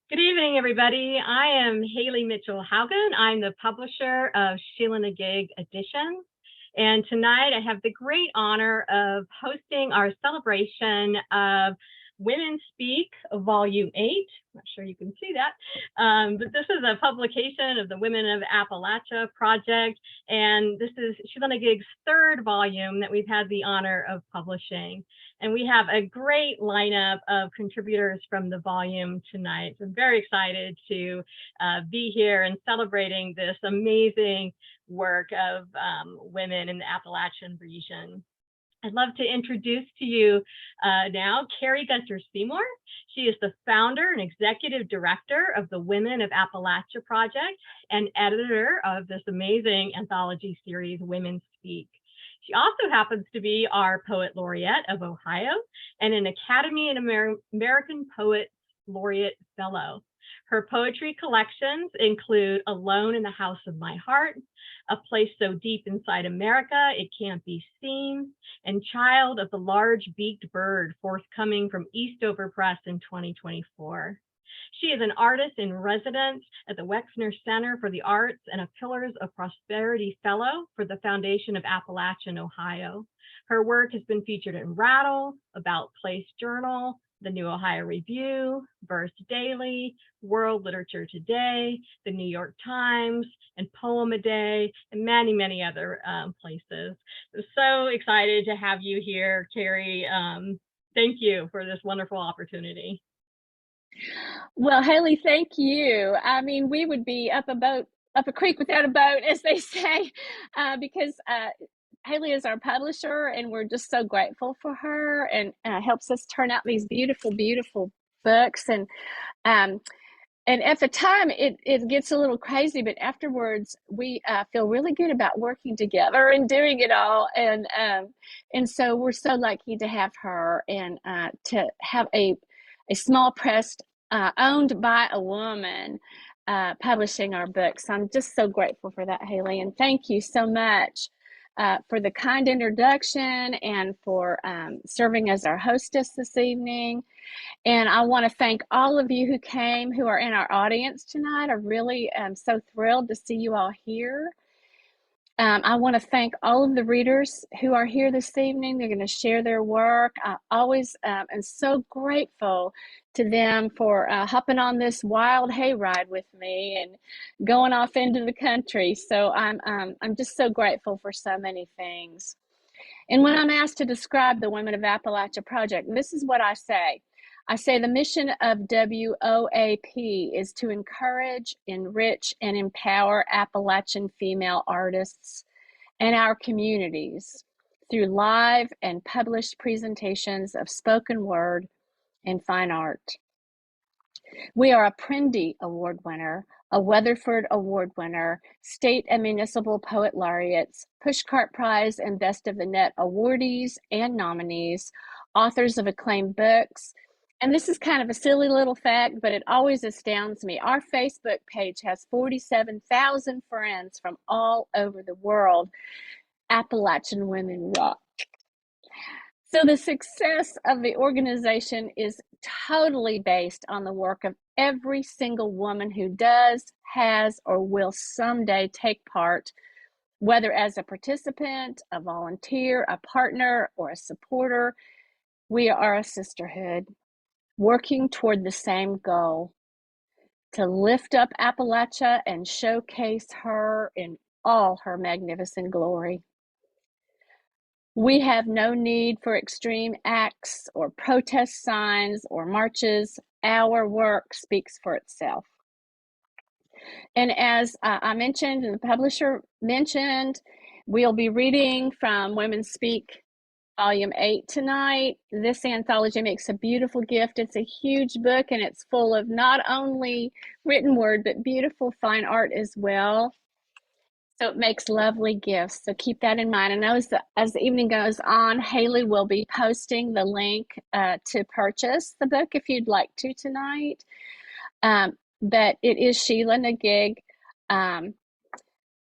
Good evening, everybody. I am Hayley Mitchell Haugen. I'm the publisher of Sheila-Na-Gig Editions. And tonight I have the great honor of hosting our celebration of Women Speak, Volume 8. I'm not sure you can see that, but this is a publication of the Women of Appalachia project, and this is Sheila-Na-Gig's third volume that we've had the honor of publishing. And we have a great lineup of contributors from the volume tonight. So I'm very excited to be here and celebrating this amazing work of women in the Appalachian region. I'd love to introduce to you now Kari Gunter-Seymour. She is the founder and executive director of the Women of Appalachia Project and editor of this amazing anthology series, Women Speak. She also happens to be our Poet Laureate of Ohio and an Academy and American Poet Laureate Fellow. Her poetry collections include Alone in the House of My Heart, A Place So Deep Inside America It Can't Be Seen, and Child of the Large Beaked Bird, forthcoming from Eastover Press in 2024. She is an artist in residence at the Wexner Center for the Arts and a Pillars of Prosperity Fellow for the Foundation of Appalachian, Ohio. Her work has been featured in Rattle, About Place Journal, the New Ohio Review, Verse Daily, World Literature Today, the New York Times, and Poem a Day, and many, many other places. I'm so excited to have you here, Kari. Thank you for this wonderful opportunity. Well, Hayley, thank you. I mean, we would be up a creek without a boat, as they say, because Hayley is our publisher, and we're just so grateful for her, and helps us turn out these beautiful, beautiful books. And at the time, it gets a little crazy, but afterwards, we feel really good about working together and doing it all. And so we're so lucky to have her and to have a small press owned by a woman publishing our books. I'm just so grateful for that, Hayley, and thank you so much for the kind introduction and for serving as our hostess this evening. And I want to thank all of you who came, who are in our audience tonight. I really am so thrilled to see you all here. I want to thank all of the readers who are here this evening. They're going to share their work. I always am so grateful to them for hopping on this wild hayride with me and going off into the country. So I'm just so grateful for so many things. And when I'm asked to describe the Women of Appalachia Project, this is what I say. I say the mission of WOAP is to encourage, enrich, and empower Appalachian female artists and our communities through live and published presentations of spoken word and fine art. We are a Prindy Award winner, a Weatherford Award winner, state and municipal poet laureates, Pushcart Prize and Best of the Net awardees and nominees, authors of acclaimed books. And this is kind of a silly little fact, but it always astounds me. Our Facebook page has 47,000 friends from all over the world. Appalachian Women Rock. So the success of the organization is totally based on the work of every single woman who does, has, or will someday take part, whether as a participant, a volunteer, a partner, or a supporter. We are a sisterhood working toward the same goal: to lift up Appalachia and showcase her in all her magnificent glory. We have no need for extreme acts or protest signs or marches. Our work speaks for itself. And as I mentioned, and the publisher mentioned, we'll be reading from Women Speak Volume 8 tonight. This anthology makes a beautiful gift. It's a huge book, and it's full of not only written word, but beautiful fine art as well. So it makes lovely gifts. So keep that in mind. And as the evening goes on, Hayley will be posting the link to purchase the book if you'd like to tonight. But it is Sheila-Na-Gig .com.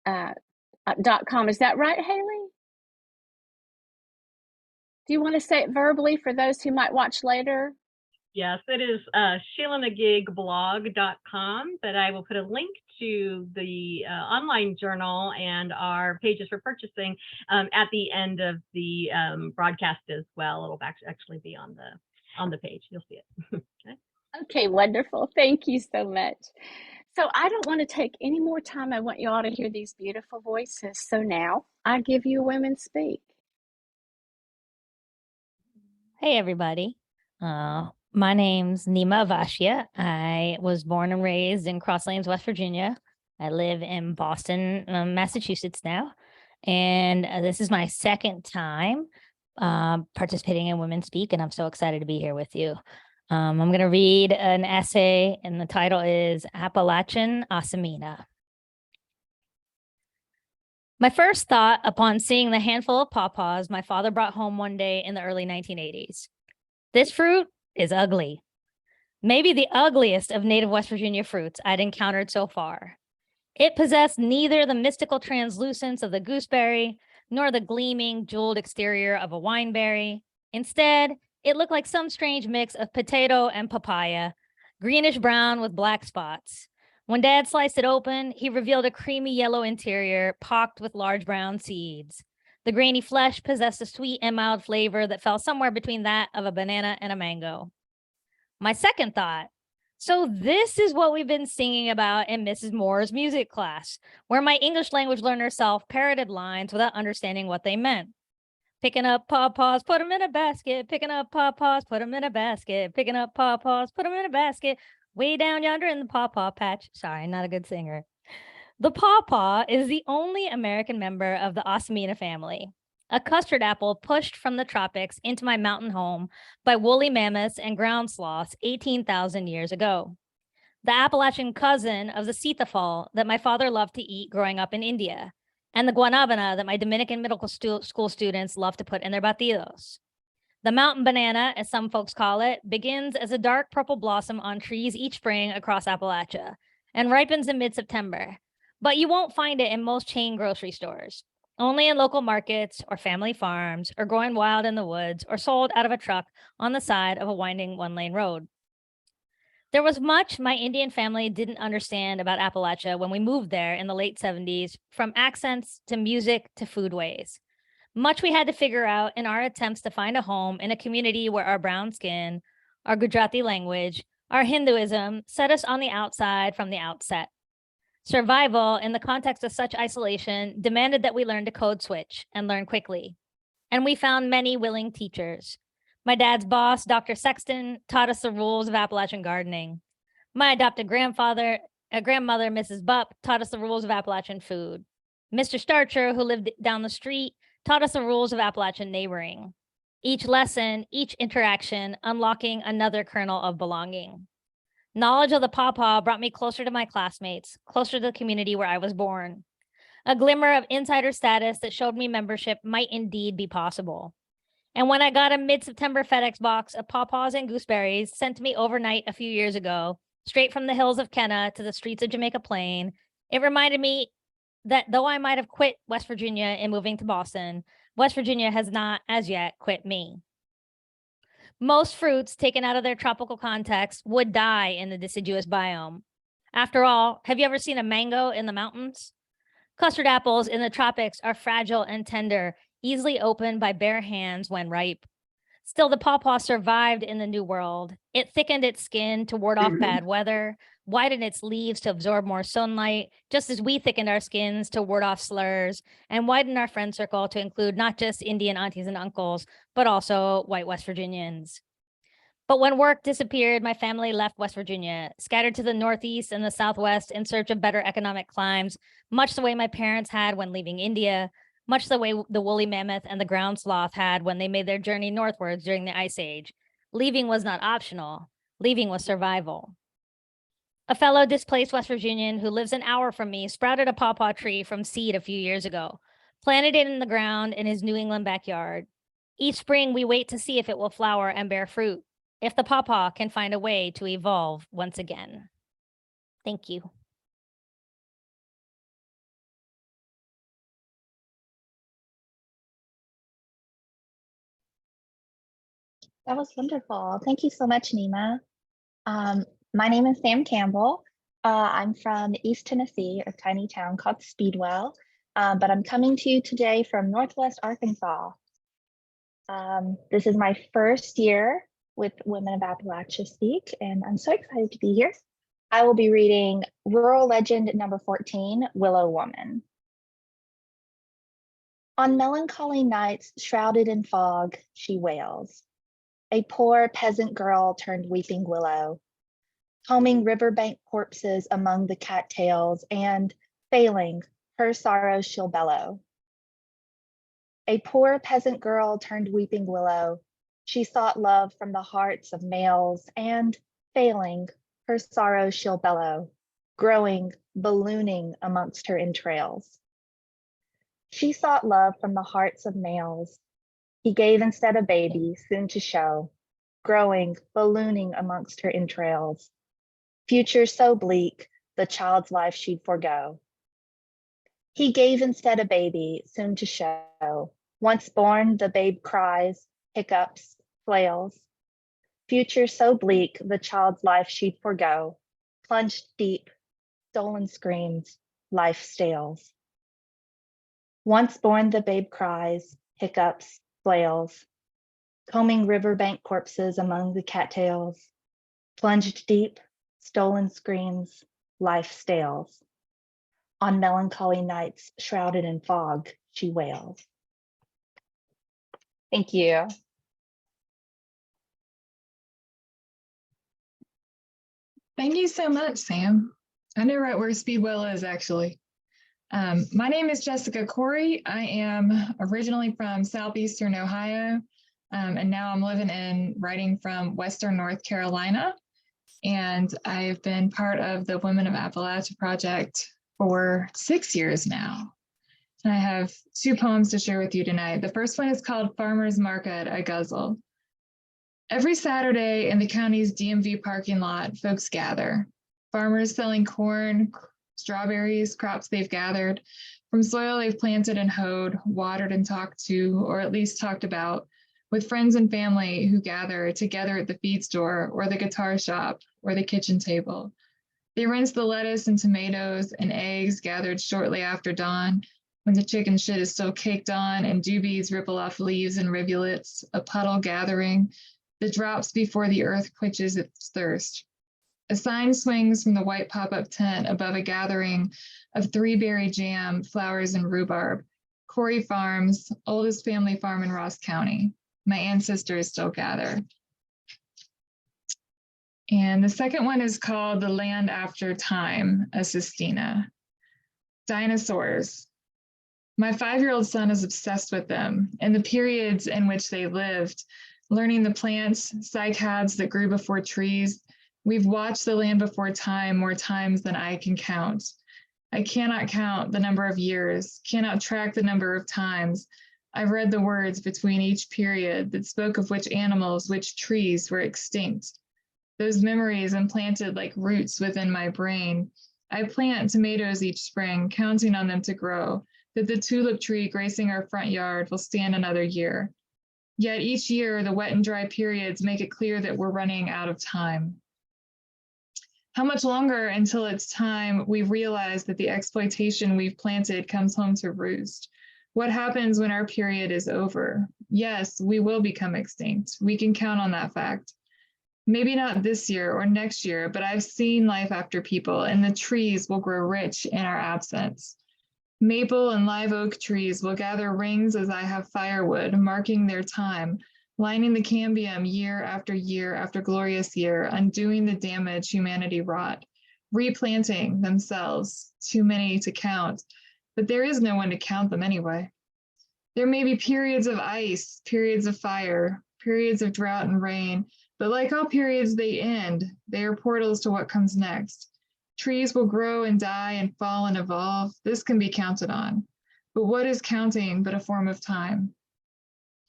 Is that right, Hayley? Do you want to say it verbally for those who might watch later? Yes, it is Sheila-Na-Gig blog.com, but I will put a link to the online journal and our pages for purchasing at the end of the broadcast as well. It'll actually be on the page. You'll see it. Okay. Okay, wonderful. Thank you so much. So I don't want to take any more time. I want you all to hear these beautiful voices. So now I give you Women Speak. Hey, everybody. My name's Neema Avashia. I was born and raised in Cross Lanes, West Virginia. I live in Boston, Massachusetts now. And this is my second time participating in Women Speak, and I'm so excited to be here with you. I'm going to read an essay, and the title is Appalachian Asamina. My first thought upon seeing the handful of pawpaws my father brought home one day in the early 1980s. This fruit is ugly. Maybe the ugliest of native West Virginia fruits I'd encountered so far. It possessed neither the mystical translucence of the gooseberry, nor the gleaming, jeweled exterior of a wineberry. Instead, it looked like some strange mix of potato and papaya, greenish brown with black spots. When Dad sliced it open, he revealed a creamy yellow interior pocked with large brown seeds. The grainy flesh possessed a sweet and mild flavor that fell somewhere between that of a banana and a mango. My second thought, so this is what we've been singing about in Mrs. Moore's music class, where my English language learner self parroted lines without understanding what they meant. Picking up pawpaws, put them in a basket. Picking up pawpaws, put them in a basket. Picking up pawpaws, put them in a basket. Way down yonder in the pawpaw patch. Sorry, not a good singer. The pawpaw is the only American member of the Asamina family, a custard apple pushed from the tropics into my mountain home by woolly mammoths and ground sloths 18,000 years ago. The Appalachian cousin of the sitafal that my father loved to eat growing up in India, and the guanabana that my Dominican middle school students love to put in their batidos. The mountain banana, as some folks call it, begins as a dark purple blossom on trees each spring across Appalachia and ripens in mid-September. But you won't find it in most chain grocery stores, only in local markets or family farms or growing wild in the woods or sold out of a truck on the side of a winding one-lane road. There was much my Indian family didn't understand about Appalachia when we moved there in the late 70s, from accents to music to foodways. Much we had to figure out in our attempts to find a home in a community where our brown skin, our Gujarati language, our Hinduism set us on the outside from the outset. Survival in the context of such isolation demanded that we learn to code switch and learn quickly. And we found many willing teachers. My dad's boss, Dr. Sexton, taught us the rules of Appalachian gardening. My adopted grandmother, Mrs. Bupp, taught us the rules of Appalachian food. Mr. Starcher, who lived down the street, taught us the rules of Appalachian neighboring. Each lesson, each interaction, unlocking another kernel of belonging. Knowledge of the pawpaw brought me closer to my classmates, closer to the community where I was born. A glimmer of insider status that showed me membership might indeed be possible. And when I got a mid-September FedEx box of pawpaws and gooseberries sent to me overnight a few years ago, straight from the hills of Kenna to the streets of Jamaica Plain, it reminded me that though I might have quit West Virginia in moving to Boston, West Virginia has not as yet quit me. Most fruits taken out of their tropical context would die in the deciduous biome. After all, have you ever seen a mango in the mountains? Custard apples in the tropics are fragile and tender, easily opened by bare hands when ripe. Still, the pawpaw survived in the New World. It thickened its skin to ward off bad weather, widened its leaves to absorb more sunlight, just as we thickened our skins to ward off slurs, and widened our friend circle to include not just Indian aunties and uncles, but also white West Virginians. But when work disappeared, my family left West Virginia, scattered to the Northeast and the Southwest in search of better economic climes, much the way my parents had when leaving India, much the way the woolly mammoth and the ground sloth had when they made their journey northwards during the Ice Age. Leaving was not optional. Leaving was survival. A fellow displaced West Virginian who lives an hour from me sprouted a pawpaw tree from seed a few years ago, planted it in the ground in his New England backyard. Each spring, we wait to see if it will flower and bear fruit, if the pawpaw can find a way to evolve once again. Thank you. That was wonderful. Thank you so much, Neema. My name is Sam Campbell. I'm from East Tennessee, a tiny town called Speedwell, but I'm coming to you today from Northwest Arkansas. This is my first year with Women of Appalachia Speak, and I'm so excited to be here. I will be reading Rural Legend number 14, Willow Woman. On melancholy nights shrouded in fog, she wails. A poor peasant girl turned weeping willow, combing riverbank corpses among the cattails, and, failing, her sorrow she'll bellow. A poor peasant girl turned weeping willow, she sought love from the hearts of males, and, failing, her sorrow she'll bellow, growing, ballooning amongst her entrails. She sought love from the hearts of males. He gave instead a baby, soon to show, growing, ballooning amongst her entrails. Future so bleak, the child's life she'd forego. He gave instead a baby, soon to show. Once born, the babe cries, hiccups, flails. Future so bleak, the child's life she'd forego. Plunged deep, stolen screams, life stales. Once born, the babe cries, hiccups, flails. Combing riverbank corpses among the cattails. Plunged deep, stolen screams, life stales. On melancholy nights shrouded in fog, she wails. Thank you. Thank you so much, Sam. I know right where Speedwell is, actually. My name is Jessica Cory. I am originally from Southeastern Ohio, and now I'm living and writing from Western North Carolina. And I've been part of the Women of Appalachia project for 6 years now. And I have 2 poems to share with you tonight. The first one is called Farmer's Market at Guzzle. Every Saturday in the county's DMV parking lot, folks gather. Farmers selling corn, strawberries, crops they've gathered from soil they've planted and hoed, watered and talked to, or at least talked about, with friends and family who gather together at the feed store or the guitar shop or the kitchen table. They rinse the lettuce and tomatoes and eggs gathered shortly after dawn, when the chicken shit is still caked on and dew beads ripple off leaves and rivulets, a puddle gathering, that drops before the earth quenches its thirst. A sign swings from the white pop-up tent above a gathering of 3-berry jam, flowers, and rhubarb. Cory Farms, oldest family farm in Ross County. My ancestors still gather. And the second one is called The Land After Time, a Sistina. Dinosaurs. My 5-year-old son is obsessed with them and the periods in which they lived, learning the plants, cycads that grew before trees. We've watched the land before time more times than I can count. I cannot count the number of years, cannot track the number of times. I've read the words between each period that spoke of which animals, which trees were extinct. Those memories implanted like roots within my brain. I plant tomatoes each spring, counting on them to grow, that the tulip tree gracing our front yard will stand another year. Yet each year, the wet and dry periods make it clear that we're running out of time. How much longer until it's time we realize that the exploitation we've planted comes home to roost? What happens when our period is over? Yes, we will become extinct. We can count on that fact. Maybe not this year or next year, but I've seen life after people, and the trees will grow rich in our absence. Maple and live oak trees will gather rings as I have firewood, marking their time, lining the cambium year after glorious year, undoing the damage humanity wrought, replanting themselves, too many to count, but there is no one to count them anyway. There may be periods of ice, periods of fire, periods of drought and rain, but like all periods, they end. They are portals to what comes next. Trees will grow and die and fall and evolve. This can be counted on. But what is counting but a form of time?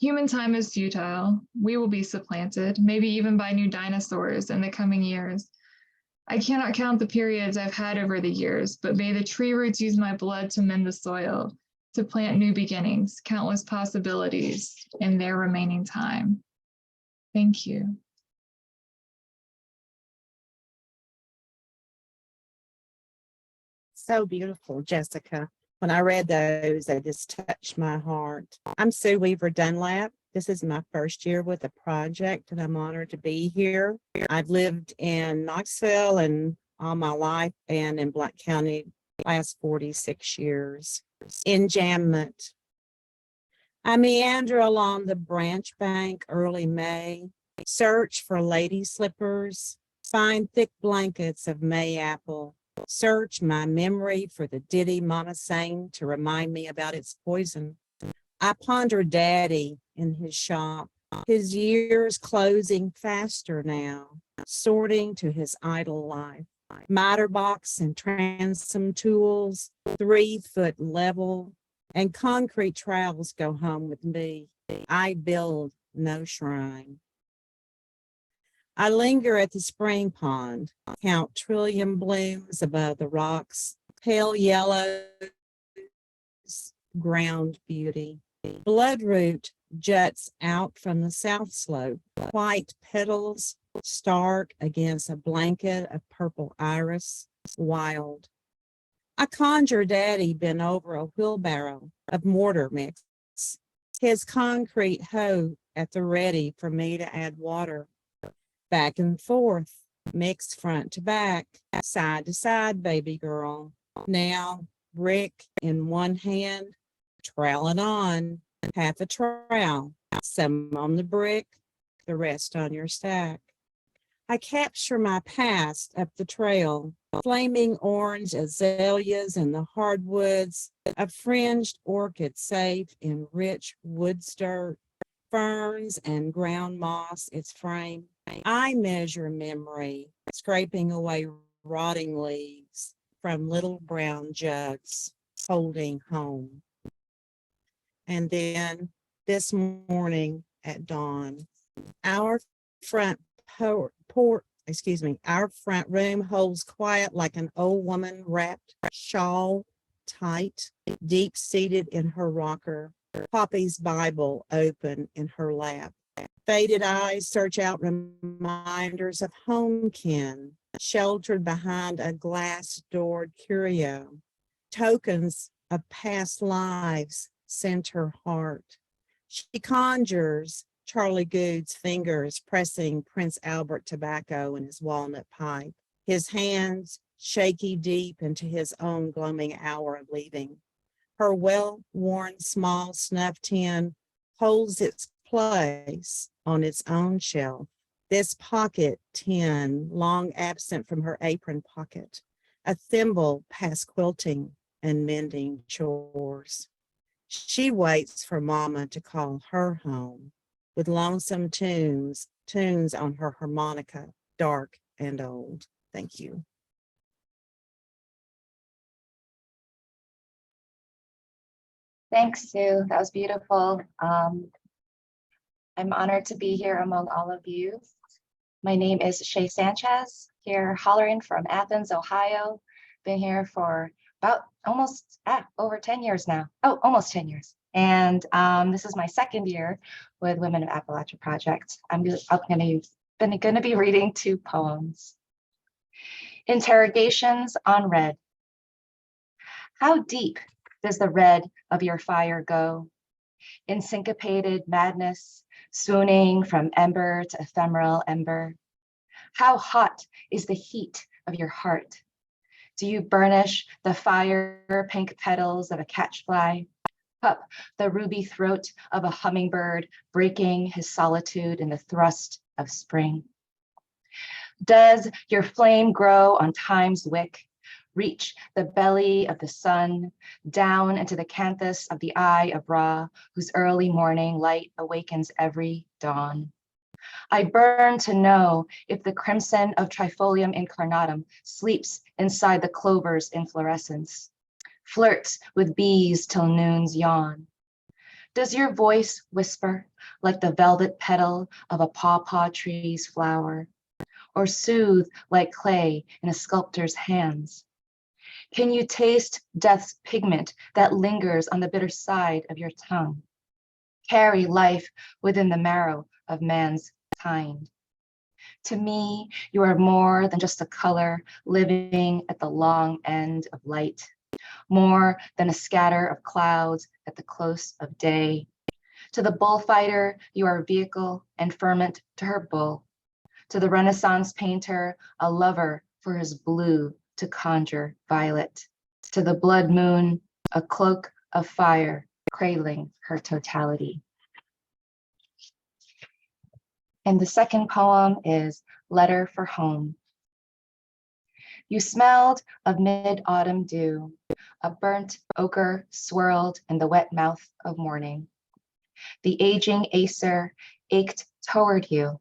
Human time is futile. We will be supplanted, maybe even by new dinosaurs in the coming years. I cannot count the periods I've had over the years, but may the tree roots use my blood to mend the soil, to plant new beginnings, countless possibilities in their remaining time. Thank you. So beautiful, Jessica. When I read those, they just touched my heart. I'm Sue Weaver Dunlap. This is my first year with the project, and I'm honored to be here. I've lived in Knoxville and all my life, and in Black County last 46 years. Enjambment. I meander along the branch bank early May, search for lady slippers, find thick blankets of May apple, search my memory for the ditty Mama sang to remind me about its poison. I ponder Daddy in his shop, his years closing faster now, sorting to his idle life. Miter box and transom tools, 3-foot level, and concrete trowels go home with me. I build no shrine. I linger at the spring pond, count trillium blooms above the rocks, pale yellows, ground beauty. Bloodroot juts out from the south slope, white petals stark against a blanket of purple iris, wild. I conjure Daddy bent over a wheelbarrow of mortar mix, his concrete hoe at the ready for me to add water. Back and forth, mix front to back, side to side, baby girl. Now, brick in one hand, troweling on, half a trowel, some on the brick, the rest on your stack. I capture my past up the trail, flaming orange azaleas in the hardwoods, a fringed orchid safe in rich woods dirt, ferns and ground moss its frame. I measure memory, scraping away rotting leaves from little brown jugs, holding home. And then this morning at dawn, our front our front room holds quiet like an old woman wrapped shawl tight, deep seated in her rocker, Poppy's Bible open in her lap. Faded eyes search out reminders of homekin, sheltered behind a glass-doored curio. Tokens of past lives scent her heart. She conjures Charlie Good's fingers pressing Prince Albert tobacco in his walnut pipe, his hands shaky deep into his own gloaming hour of leaving. Her well-worn small snuff tin holds its place on its own shelf. This pocket tin, long absent from her apron pocket, a thimble past quilting and mending chores. She waits for Mama to call her home with lonesome tunes on her harmonica, dark and old. Thank you. Thanks, Sue. That was beautiful. I'm honored to be here among all of you. My name is Shei Sanchez, here hollering from Athens, Ohio. Been here for about almost over 10 years now. Oh, almost 10 years. And this is my second year with Women of Appalachia Project. I'm gonna be reading 2 poems. Interrogations on red. How deep does the red of your fire go? In syncopated madness, swooning from ember to ephemeral ember. How hot is the heat of your heart? Do you burnish the fire pink petals of a catchfly? Cup the ruby throat of a hummingbird breaking his solitude in the thrust of spring? Does your flame grow on time's wick, reach the belly of the sun, down into the canthus of the eye of Ra, whose early morning light awakens every dawn? I burn to know if the crimson of Trifolium incarnatum sleeps inside the clover's inflorescence, flirts with bees till noon's yawn. Does your voice whisper like the velvet petal of a pawpaw tree's flower, or soothe like clay in a sculptor's hands? Can you taste death's pigment that lingers on the bitter side of your tongue? Carry life within the marrow of man's kind. To me, you are more than just a color living at the long end of light, more than a scatter of clouds at the close of day. To the bullfighter, you are a vehicle and ferment to her bull. To the Renaissance painter, a lover for his blue to conjure violet. To the blood moon, a cloak of fire cradling her totality. And the second poem is Letter for Home. You smelled of mid-autumn dew, a burnt ochre swirled in the wet mouth of morning. The aging Acer ached toward you,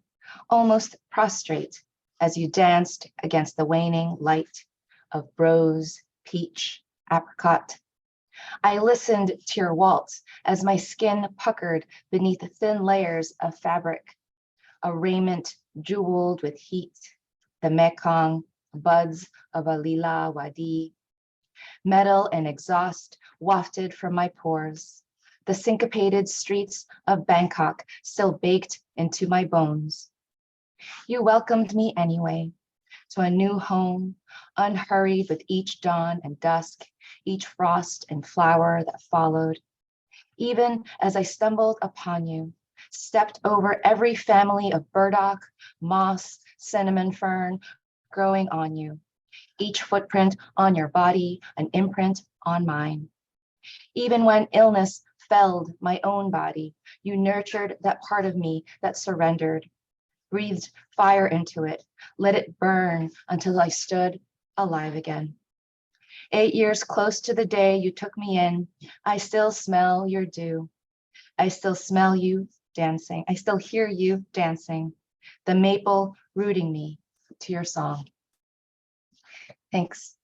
almost prostrate, as you danced against the waning light of rose, peach, apricot. I listened to your waltz as my skin puckered beneath the thin layers of fabric, a raiment jeweled with heat, the Mekong, buds of a lila wadi, metal and exhaust wafted from my pores, the syncopated streets of Bangkok still baked into my bones. You welcomed me anyway, to a new home, unhurried with each dawn and dusk, each frost and flower that followed. Even as I stumbled upon you, stepped over every family of burdock, moss, cinnamon fern growing on you, each footprint on your body, an imprint on mine. Even when illness felled my own body, you nurtured that part of me that surrendered, breathed fire into it, let it burn until I stood alive again. 8 years close to the day you took me in, I still smell your dew. I still smell you dancing. I still hear you dancing, the maple rooting me to your song. Thanks.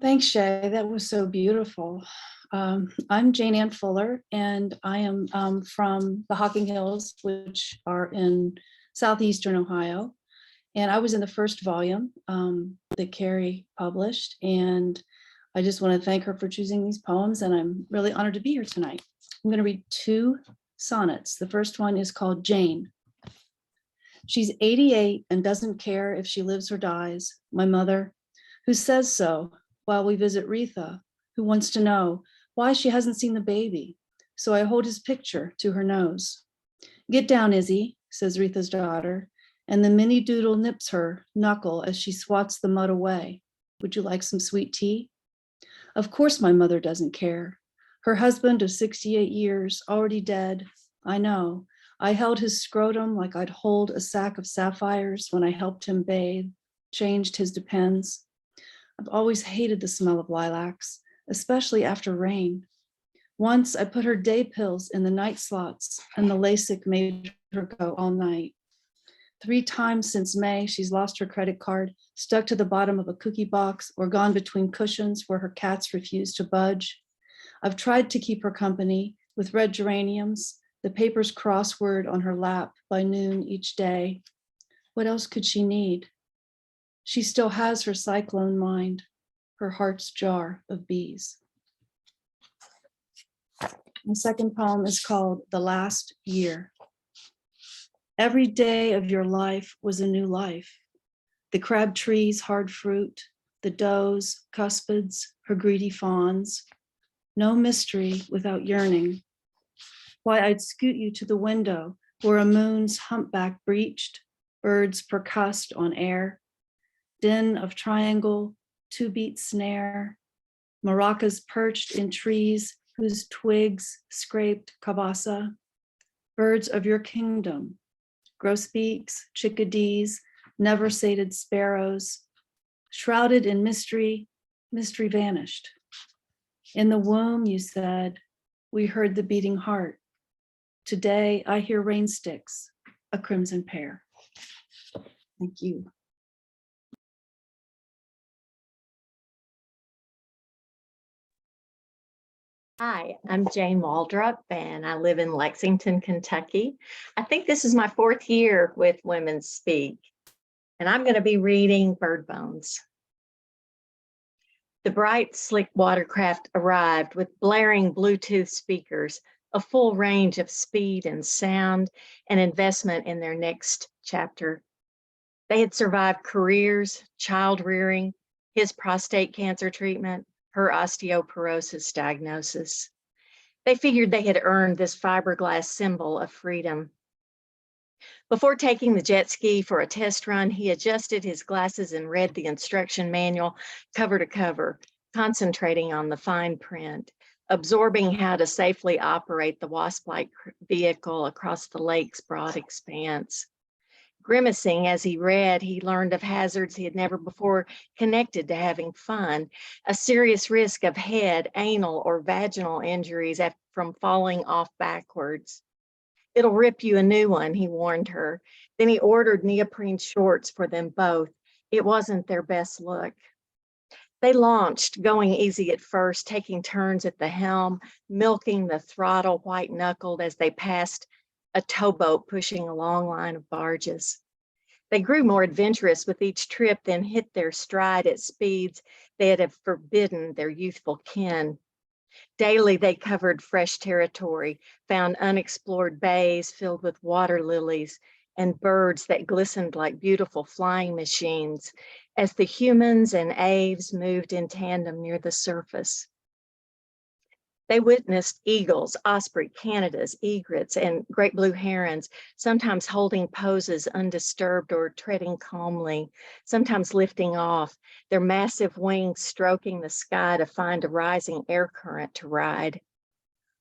Thanks, Shei. That was so beautiful. I'm Jayne Ann Fuller, and I am from the Hocking Hills, which are in southeastern Ohio. And I was in the first volume that Kari published. And I just want to thank her for choosing these poems. And I'm really honored to be here tonight. I'm going to read 2 sonnets. The first one is called Jayne. She's 88 and doesn't care if she lives or dies. My mother, who says so while we visit Rita, who wants to know why she hasn't seen the baby. So I hold his picture to her nose. Get down, Izzy, says Rita's daughter, and the mini doodle nips her knuckle as she swats the mud away. Would you like some sweet tea? Of course my mother doesn't care. Her husband of 68 years, already dead, I know. I held his scrotum like I'd hold a sack of sapphires when I helped him bathe, changed his depends. I've always hated the smell of lilacs, especially after rain. Once I put her day pills in the night slots and the LASIK made her go all night. 3 times since May, she's lost her credit card, stuck to the bottom of a cookie box, or gone between cushions where her cats refuse to budge. I've tried to keep her company with red geraniums, the paper's crossword on her lap by noon each day. What else could she need? She still has her cyclone mind, her heart's jar of bees. The second poem is called The Last Year. Every day of your life was a new life. The crab tree's hard fruit, the does, cuspids, her greedy fawns. No mystery without yearning. Why I'd scoot you to the window where a moon's humpback breached, birds percussed on air, din of triangle, 2-beat snare, maracas perched in trees whose twigs scraped kabasa, birds of your kingdom, grosbeaks, chickadees, never sated sparrows, shrouded in mystery, mystery vanished. In the womb, you said, we heard the beating heart. Today, I hear rain sticks, a crimson pear. Thank you. Hi, I'm Jayne Waldrop, and I live in Lexington, Kentucky. I think this is my 4th year with Women Speak, and I'm going to be reading Bird Bones. The bright, slick watercraft arrived with blaring Bluetooth speakers, a full range of speed and sound, and investment in their next chapter. They had survived careers, child rearing, his prostate cancer treatment, her osteoporosis diagnosis. They figured they had earned this fiberglass symbol of freedom. Before taking the jet ski for a test run, he adjusted his glasses and read the instruction manual cover to cover, concentrating on the fine print, absorbing how to safely operate the wasp-like vehicle across the lake's broad expanse. Grimacing as he read, he learned of hazards he had never before connected to having fun, a serious risk of head, anal, or vaginal injuries from falling off backwards. "It'll rip you a new one," he warned her. Then he ordered neoprene shorts for them both. It wasn't their best look. They launched, going easy at first, taking turns at the helm, milking the throttle white-knuckled as they passed a towboat pushing a long line of barges. They grew more adventurous with each trip, then hit their stride at speeds they had forbidden their youthful kin. Daily, they covered fresh territory, found unexplored bays filled with water lilies and birds that glistened like beautiful flying machines as the humans and aves moved in tandem near the surface. They witnessed eagles, osprey, Canadas, egrets, and great blue herons, sometimes holding poses undisturbed or treading calmly, sometimes lifting off, their massive wings stroking the sky to find a rising air current to ride.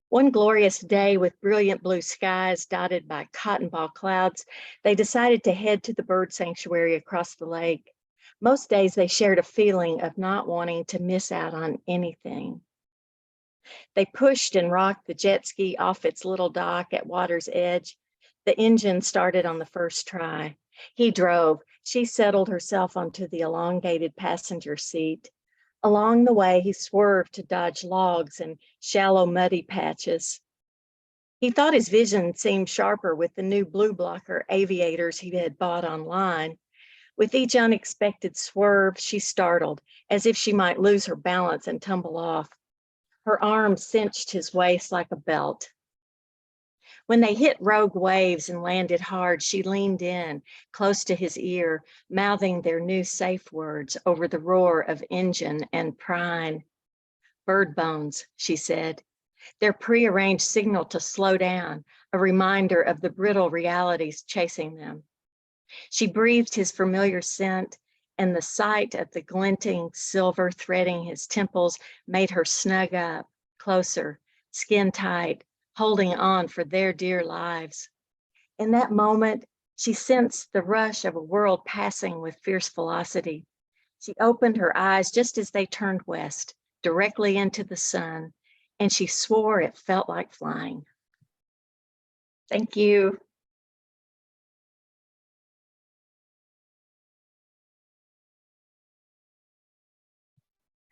One glorious day with brilliant blue skies dotted by cotton ball clouds, they decided to head to the bird sanctuary across the lake. Most days they shared a feeling of not wanting to miss out on anything. They pushed and rocked the jet ski off its little dock at water's edge. The engine started on the first try. He drove. She settled herself onto the elongated passenger seat. Along the way, he swerved to dodge logs and shallow, muddy patches. He thought his vision seemed sharper with the new blue blocker aviators he had bought online. With each unexpected swerve, she startled, as if she might lose her balance and tumble off. Her arm cinched his waist like a belt. When they hit rogue waves and landed hard, she leaned in, close to his ear, mouthing their new safe words over the roar of engine and prine. "Bird bones," she said, their prearranged signal to slow down, a reminder of the brittle realities chasing them. She breathed his familiar scent, and the sight of the glinting silver threading his temples made her snug up, closer, skin tight, holding on for their dear lives. In that moment, she sensed the rush of a world passing with fierce velocity. She opened her eyes just as they turned west, directly into the sun, and she swore it felt like flying. Thank you.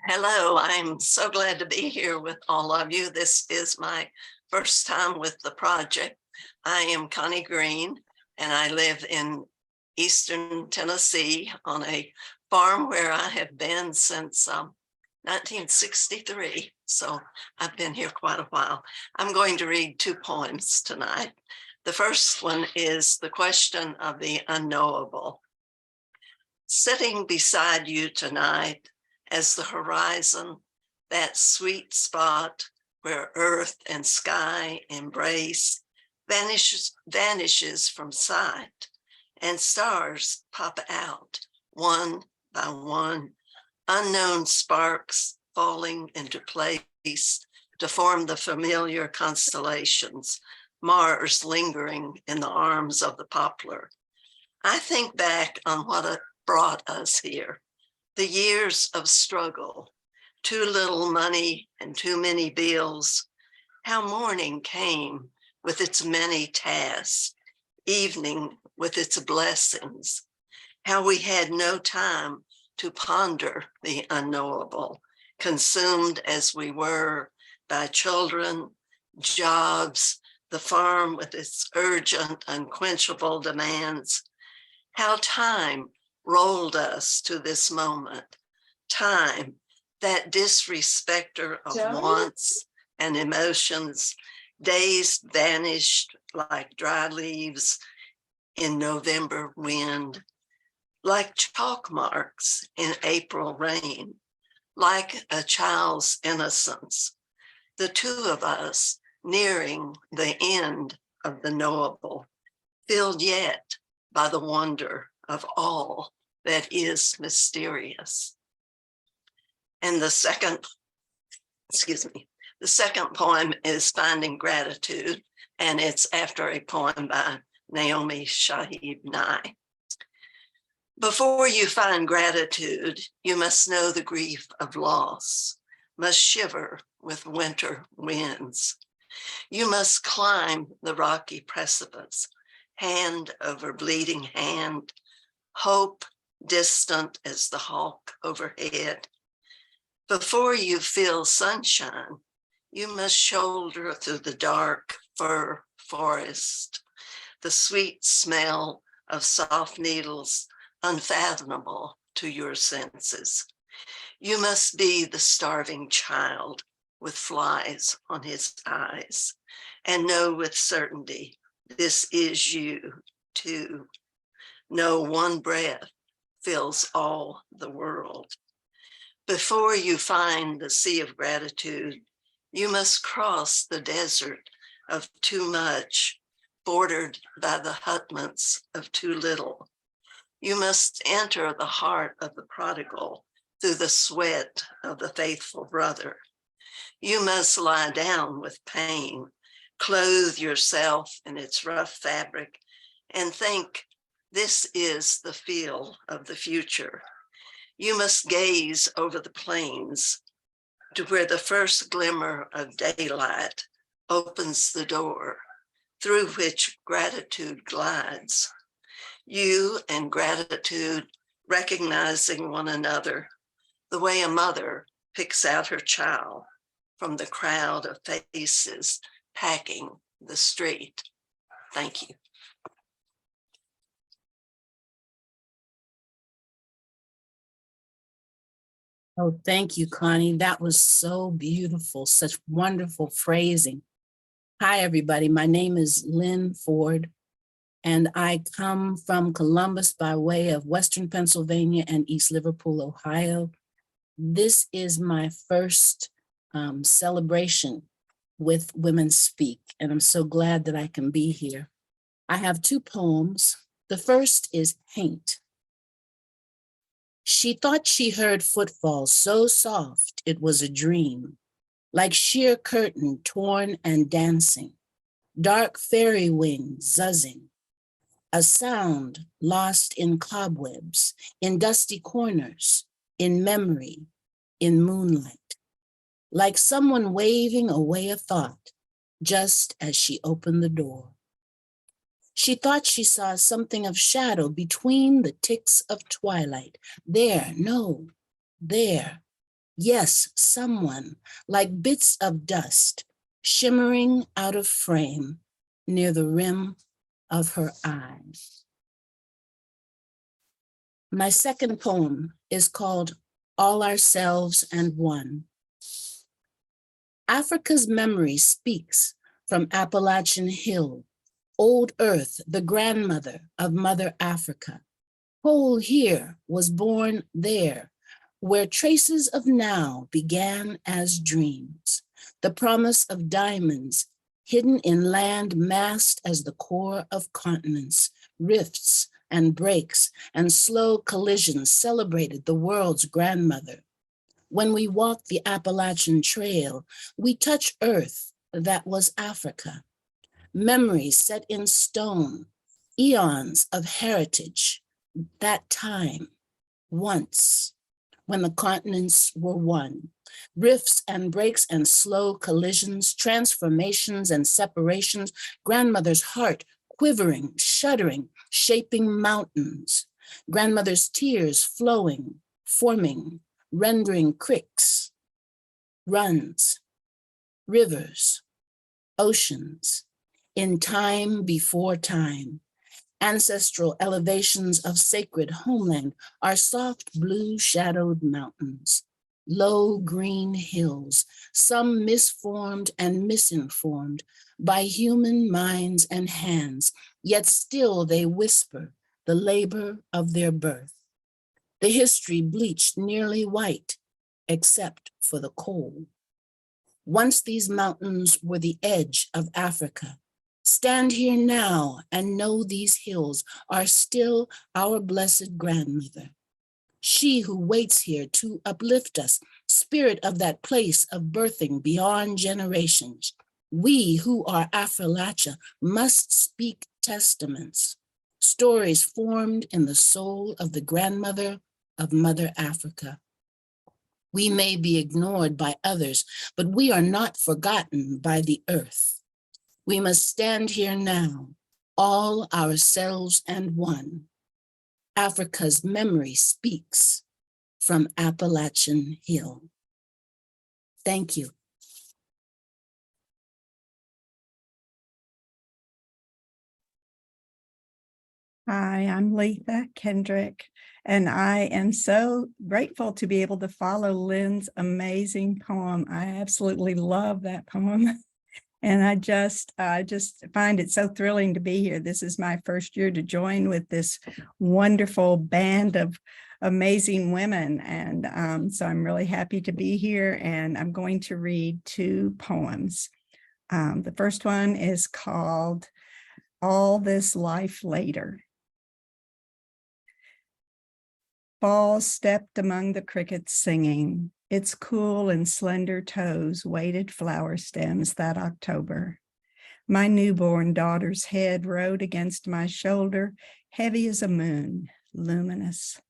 Hello, I'm so glad to be here with all of you. This is my first time with the project. I am Connie Green, and I live in Eastern Tennessee on a farm where I have been since 1963. So I've been here quite a while. I'm going to read 2 poems tonight. The first one is The Question of the Unknowable. Sitting beside you tonight, as the horizon, that sweet spot where earth and sky embrace, vanishes from sight, and stars pop out one by one, unknown sparks falling into place to form the familiar constellations, Mars lingering in the arms of the poplar. I think back on what brought us here. The years of struggle, too little money and too many bills, how morning came with its many tasks, evening with its blessings, how we had no time to ponder the unknowable, consumed as we were by children, jobs, the farm with its urgent, unquenchable demands, how time rolled us to this moment. Time, that disrespecter of wants and emotions, Days vanished like dry leaves in November wind, like chalk marks in April rain, like a child's innocence. The two of us nearing the end of the knowable, filled yet by the wonder of all that is mysterious. And the second poem is Finding Gratitude, and it's after a poem by Naomi Shahid Nye. Before you find gratitude, you must know the grief of loss, must shiver with winter winds. You must climb the rocky precipice, hand over bleeding hand, hope distant as the hawk overhead. Before you feel sunshine, you must shoulder through the dark fir forest, the sweet smell of soft needles unfathomable to your senses. You must be the starving child with flies on his eyes and know with certainty this is you too. No one breath fills all the world. Before you find the sea of gratitude, you must cross the desert of too much, bordered by the hutments of too little. You must enter the heart of the prodigal through the sweat of the faithful brother. You must lie down with pain, clothe yourself in its rough fabric, and think this is the feel of the future. You must gaze over the plains to where the first glimmer of daylight opens the door through which gratitude glides. You and gratitude recognizing one another the way a mother picks out her child from the crowd of faces packing the street. Thank you. Oh, thank you, Connie. That was so beautiful, such wonderful phrasing. Hi, everybody. My name is Lynn Ford, and I come from Columbus by way of Western Pennsylvania and East Liverpool, Ohio. This is my first celebration with Women Speak, and I'm so glad that I can be here. I have two poems. The first is Haint. She thought she heard footfalls so soft it was a dream, like sheer curtain torn and dancing, dark fairy wings zuzzing, a sound lost in cobwebs, in dusty corners, in memory, in moonlight, like someone waving away a thought just as she opened the door. She thought she saw something of shadow between the ticks of twilight. There, no, there. Yes, someone, like bits of dust, shimmering out of frame near the rim of her eyes. My second poem is called All Ourselves and One. Africa's memory speaks from Appalachian Hill, old earth, the grandmother of Mother Africa. Whole here was born there, where traces of now began as dreams, the promise of diamonds hidden in land massed as the core of continents, rifts and breaks and slow collisions celebrated the world's grandmother. When we walk the Appalachian Trail, we touch earth that was Africa. Memories set in stone, eons of heritage, that time, once, when the continents were one. Rifts and breaks and slow collisions, transformations and separations, grandmother's heart quivering, shuddering, shaping mountains, grandmother's tears flowing, forming, rendering cricks, runs, rivers, oceans, in time before time. Ancestral elevations of sacred homeland are soft blue shadowed mountains, low green hills, some misformed and misinformed, by human minds and hands, yet still they whisper the labor of their birth. The history bleached nearly white, except for the coal. Once these mountains were the edge of Africa. Stand here now and know these hills are still our blessed grandmother. She who waits here to uplift us, spirit of that place of birthing beyond generations. We who are Appalachia must speak testaments, stories formed in the soul of the grandmother of Mother Africa. We may be ignored by others, but we are not forgotten by the earth. We must stand here now, all ourselves and one. Africa's memory speaks from Appalachian Hill. Thank you. Hi, I'm Leatha Kendrick, and I am so grateful to be able to follow Lynn's amazing poem. I absolutely love that poem. And I just find it so thrilling to be here. This is my first year to join with this wonderful band of amazing women. And so I'm really happy to be here, and I'm going to read two poems. The first one is called All This Life Later. Fall stepped among the crickets singing. Its cool and slender toes weighted flower stems that October. My newborn daughter's head rode against my shoulder, heavy as a moon, luminous.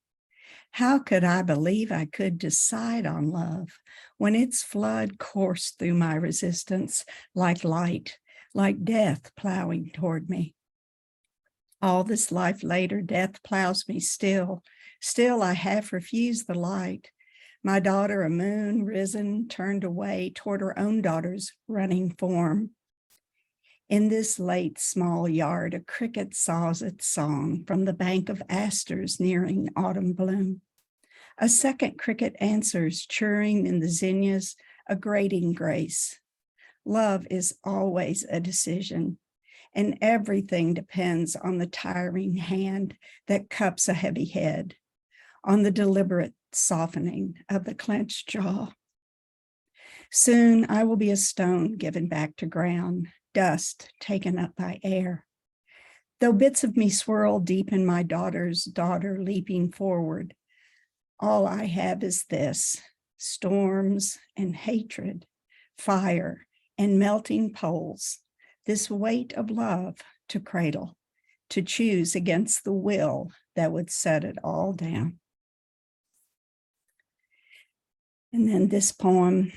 How could I believe I could decide on love when its flood coursed through my resistance like light, like death plowing toward me? All this life later, death plows me still. Still, I half refuse the light. My daughter, a moon risen, turned away toward her own daughter's running form. In this late small yard, a cricket saws its song from the bank of asters nearing autumn bloom. A second cricket answers, churring in the zinnias, a grating grace. Love is always a decision, and everything depends on the tiring hand that cups a heavy head, on the deliberate softening of the clenched jaw. Soon I will be a stone given back to ground, dust taken up by air. Though bits of me swirl deep in my daughter's daughter leaping forward, all I have is this: storms and hatred, fire and melting poles, this weight of love to cradle, to choose against the will that would set it all down. And then this poem,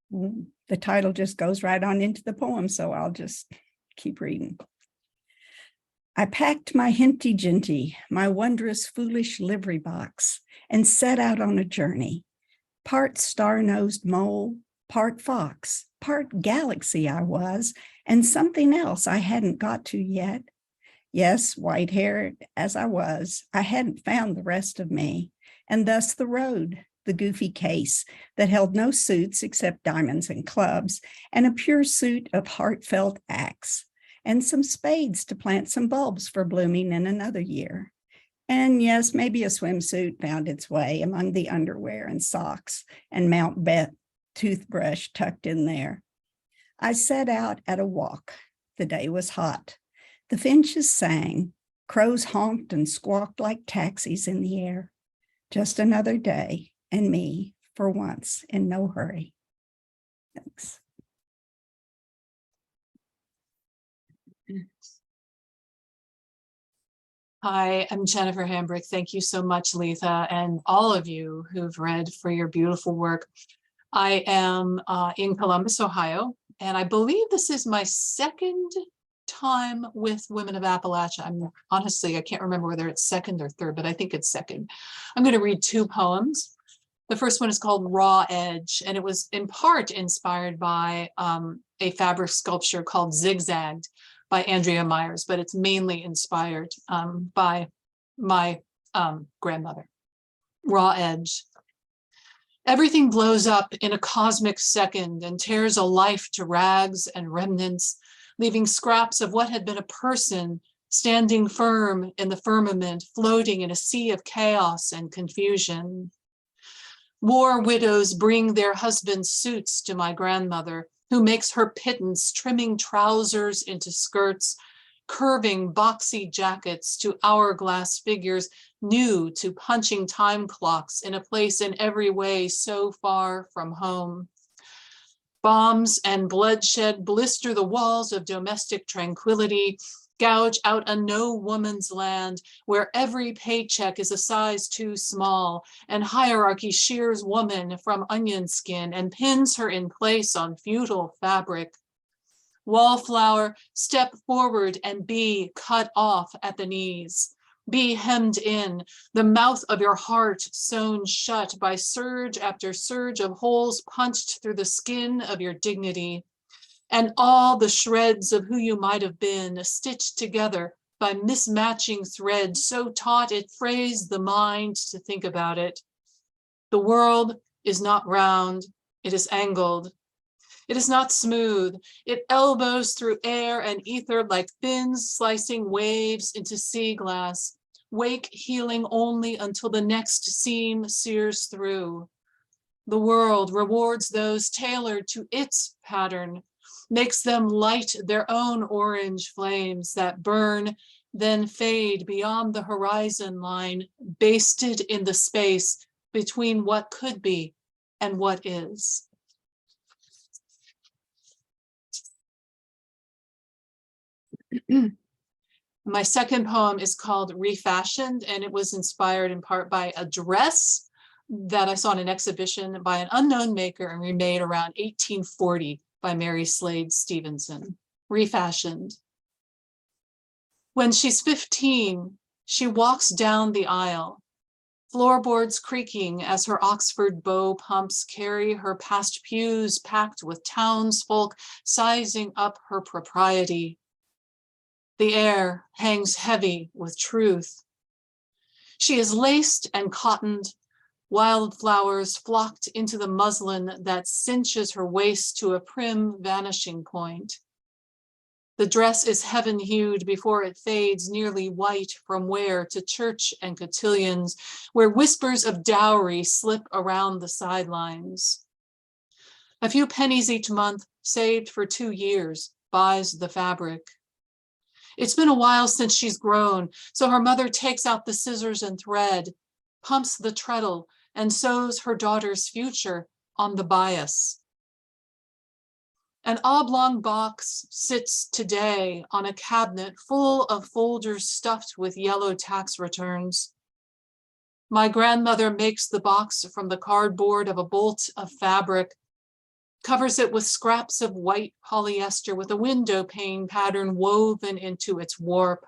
the title just goes right on into the poem, so I'll just keep reading. I packed my hinty-jinty, my wondrous foolish livery box, and set out on a journey. Part star-nosed mole, part fox, part galaxy I was, and something else I hadn't got to yet. Yes, white-haired as I was, I hadn't found the rest of me, and thus the road, the goofy case that held no suits except diamonds and clubs, and a pure suit of heartfelt acts, and some spades to plant some bulbs for blooming in another year. And yes, maybe a swimsuit found its way among the underwear and socks, and Mount Bet toothbrush tucked in there. I set out at a walk. The day was hot. The finches sang. Crows honked and squawked like taxis in the air. Just another day, and me, for once, in no hurry. Thanks. Hi, I'm Jennifer Hambrick. Thank you so much, Leatha, and all of you who've read, for your beautiful work. I am in Columbus, Ohio, and I believe this is my second time with Women of Appalachia. Honestly, I can't remember whether it's second or third, but I think it's second. I'm going to read two poems. The first one is called Raw Edge, and it was in part inspired by a fabric sculpture called Zigzagged by Andrea Myers, but it's mainly inspired by my grandmother. Raw Edge. Everything blows up in a cosmic second and tears a life to rags and remnants, leaving scraps of what had been a person standing firm in the firmament, floating in a sea of chaos and confusion. War widows bring their husbands' suits to my grandmother, who makes her pittance, trimming trousers into skirts, curving boxy jackets to hourglass figures, new to punching time clocks in a place in every way so far from home. Bombs and bloodshed blister the walls of domestic tranquility, gouge out a no woman's land where every paycheck is a size too small, and hierarchy shears woman from onion skin and pins her in place on feudal fabric. Wallflower, step forward and be cut off at the knees. Be hemmed in, the mouth of your heart sewn shut by surge after surge of holes punched through the skin of your dignity. And all the shreds of who you might have been stitched together by mismatching threads so taut it frays the mind to think about it. The world is not round, it is angled. It is not smooth. It elbows through air and ether like thin slicing waves into sea glass, wake healing only until the next seam sears through. The world rewards those tailored to its pattern, makes them light their own orange flames that burn, then fade beyond the horizon line, basted in the space between what could be and what is. My second poem is called Refashioned, and it was inspired in part by a dress that I saw in an exhibition by an unknown maker and remade around 1840 by Mary Slade Stevenson. Refashioned. When she's 15, she walks down the aisle, floorboards creaking as her Oxford bow pumps carry her past pews packed with townsfolk sizing up her propriety. The air hangs heavy with truth. She is laced and cottoned, wildflowers flocked into the muslin that cinches her waist to a prim vanishing point. The dress is heaven-hued before it fades nearly white from wear to church and cotillions, where whispers of dowry slip around the sidelines. A few pennies each month, saved for 2 years, buys the fabric. It's been a while since she's grown, so her mother takes out the scissors and thread, pumps the treadle, and sews her daughter's future on the bias. An oblong box sits today on a cabinet full of folders stuffed with yellow tax returns. My grandmother makes the box from the cardboard of a bolt of fabric, covers it with scraps of white polyester with a window pane pattern woven into its warp.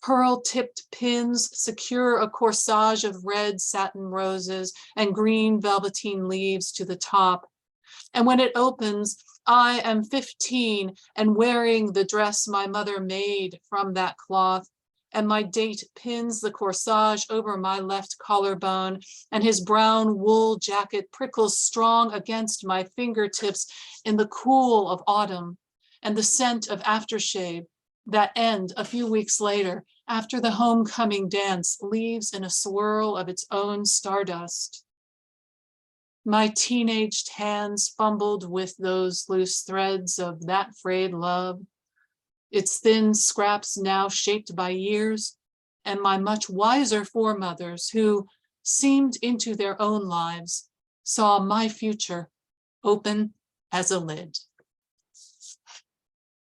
Pearl-tipped pins secure a corsage of red satin roses and green velveteen leaves to the top. And when it opens, I am 15 and wearing the dress my mother made from that cloth, and my date pins the corsage over my left collarbone, and his brown wool jacket prickles strong against my fingertips in the cool of autumn, and the scent of aftershave that end a few weeks later after the homecoming dance leaves in a swirl of its own stardust. My teenaged hands fumbled with those loose threads of that frayed love, its thin scraps now shaped by years, and my much wiser foremothers who seemed into their own lives, saw my future open as a lid.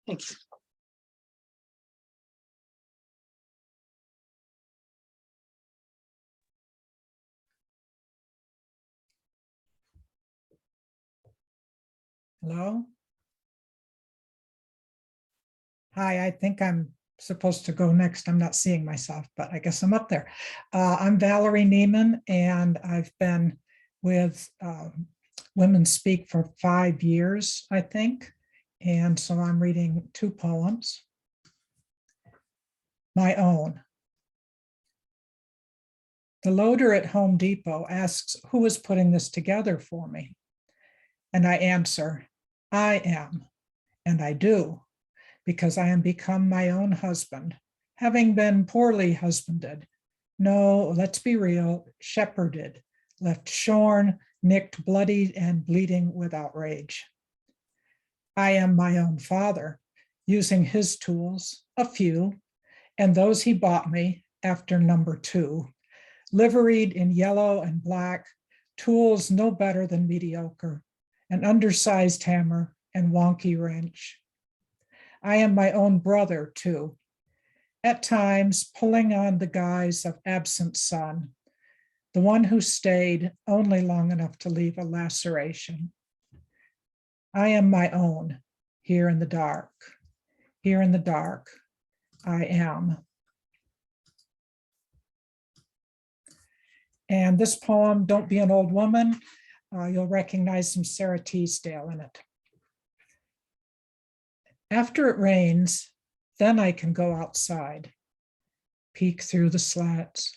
Thank you. Hello? Hi, I think I'm supposed to go next. I'm not seeing myself, but I guess I'm up there. I'm Valerie Nieman, and I've been with Women Speak for 5 years, I think. And so I'm reading 2 poems. My own. The loader at Home Depot asks who is putting this together for me. And I answer, I am. and I do, because I am become my own husband, having been poorly husbanded. No, let's be real, shepherded, left shorn, nicked, bloodied, and bleeding with outrage. I am my own father, using his tools, a few, and those he bought me after number 2, liveried in yellow and black, tools no better than mediocre, an undersized hammer and wonky wrench. I am my own brother too, at times pulling on the guise of absent son, the one who stayed only long enough to leave a laceration. I am my own, here in the dark. Here in the dark, I am. And this poem, Don't Be an Old Woman, you'll recognize some Sarah Teasdale in it. After it rains, then I can go outside, peek through the slats.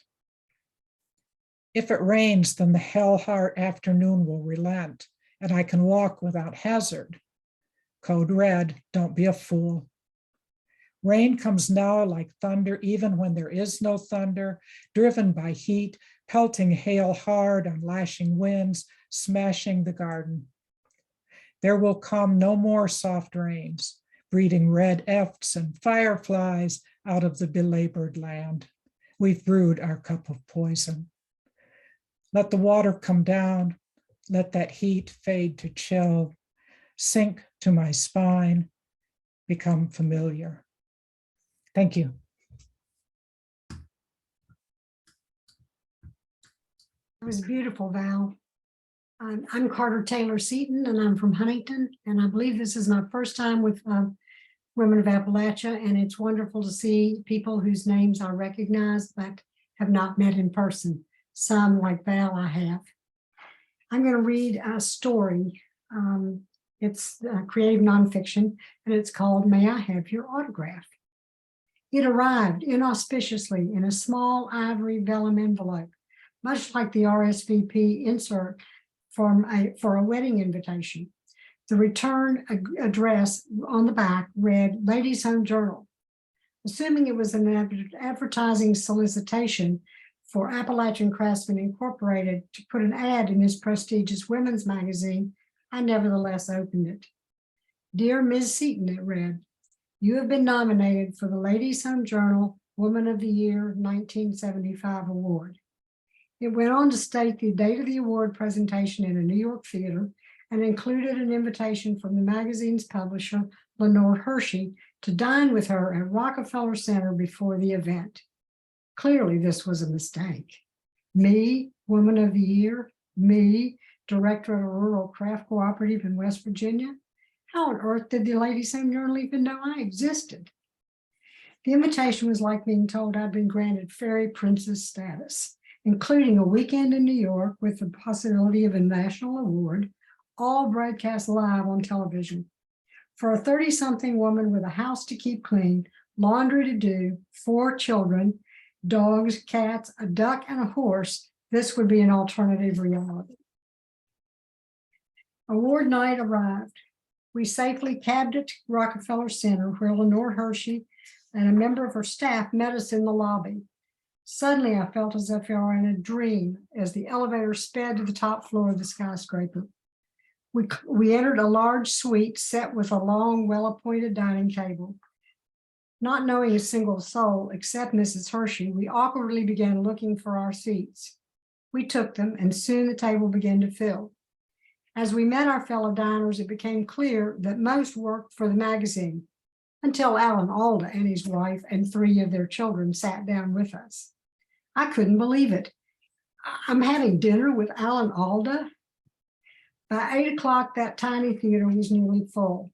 If it rains, then the hell-heart afternoon will relent, and I can walk without hazard. Code red, don't be a fool. Rain comes now like thunder, even when there is no thunder, driven by heat, pelting hail hard on lashing winds, smashing the garden. There will come no more soft rains, breeding red efts and fireflies out of the belabored land. We've brewed our cup of poison. Let the water come down, let that heat fade to chill, sink to my spine, become familiar. Thank you. It was beautiful, Val. I'm Carter Taylor Seaton, and I'm from Huntington, and I believe this is my first time with Women of Appalachia, and it's wonderful to see people whose names I recognize but have not met in person. Some, like Val, I have. I'm going to read a story. It's creative nonfiction, and it's called May I Have Your Autograph? It arrived inauspiciously in a small ivory vellum envelope, much like the RSVP insert for a wedding invitation. The return address on the back read Ladies' Home Journal. Assuming it was an advertising solicitation for Appalachian Craftsmen Incorporated to put an ad in this prestigious women's magazine, I nevertheless opened it. Dear Ms. Seaton, it read, you have been nominated for the Ladies' Home Journal Woman of the Year 1975 award. It went on to state the date of the award presentation in a New York theater and included an invitation from the magazine's publisher, Lenore Hershey, to dine with her at Rockefeller Center before the event. Clearly, this was a mistake. Me, Woman of the Year, me, Director of a Rural Craft Cooperative in West Virginia. How on earth did the Ladies' Home Journal even know I existed? The invitation was like being told I'd been granted fairy princess status, including a weekend in New York with the possibility of a national award, all broadcast live on television. For a 30-something woman with a house to keep clean, laundry to do, 4 children, dogs, cats, a duck, and a horse, this would be an alternative reality. Award night arrived. We safely cabbed it to Rockefeller Center, where Lenore Hershey and a member of her staff met us in the lobby. Suddenly, I felt as if I were in a dream as the elevator sped to the top floor of the skyscraper. We entered a large suite set with a long, well-appointed dining table. Not knowing a single soul except Mrs. Hershey, we awkwardly began looking for our seats. We took them, and soon the table began to fill. As we met our fellow diners, it became clear that most worked for the magazine, until Alan Alda and his wife and 3 of their children sat down with us. I couldn't believe it. I'm having dinner with Alan Alda? By 8 o'clock, that tiny theater was nearly full.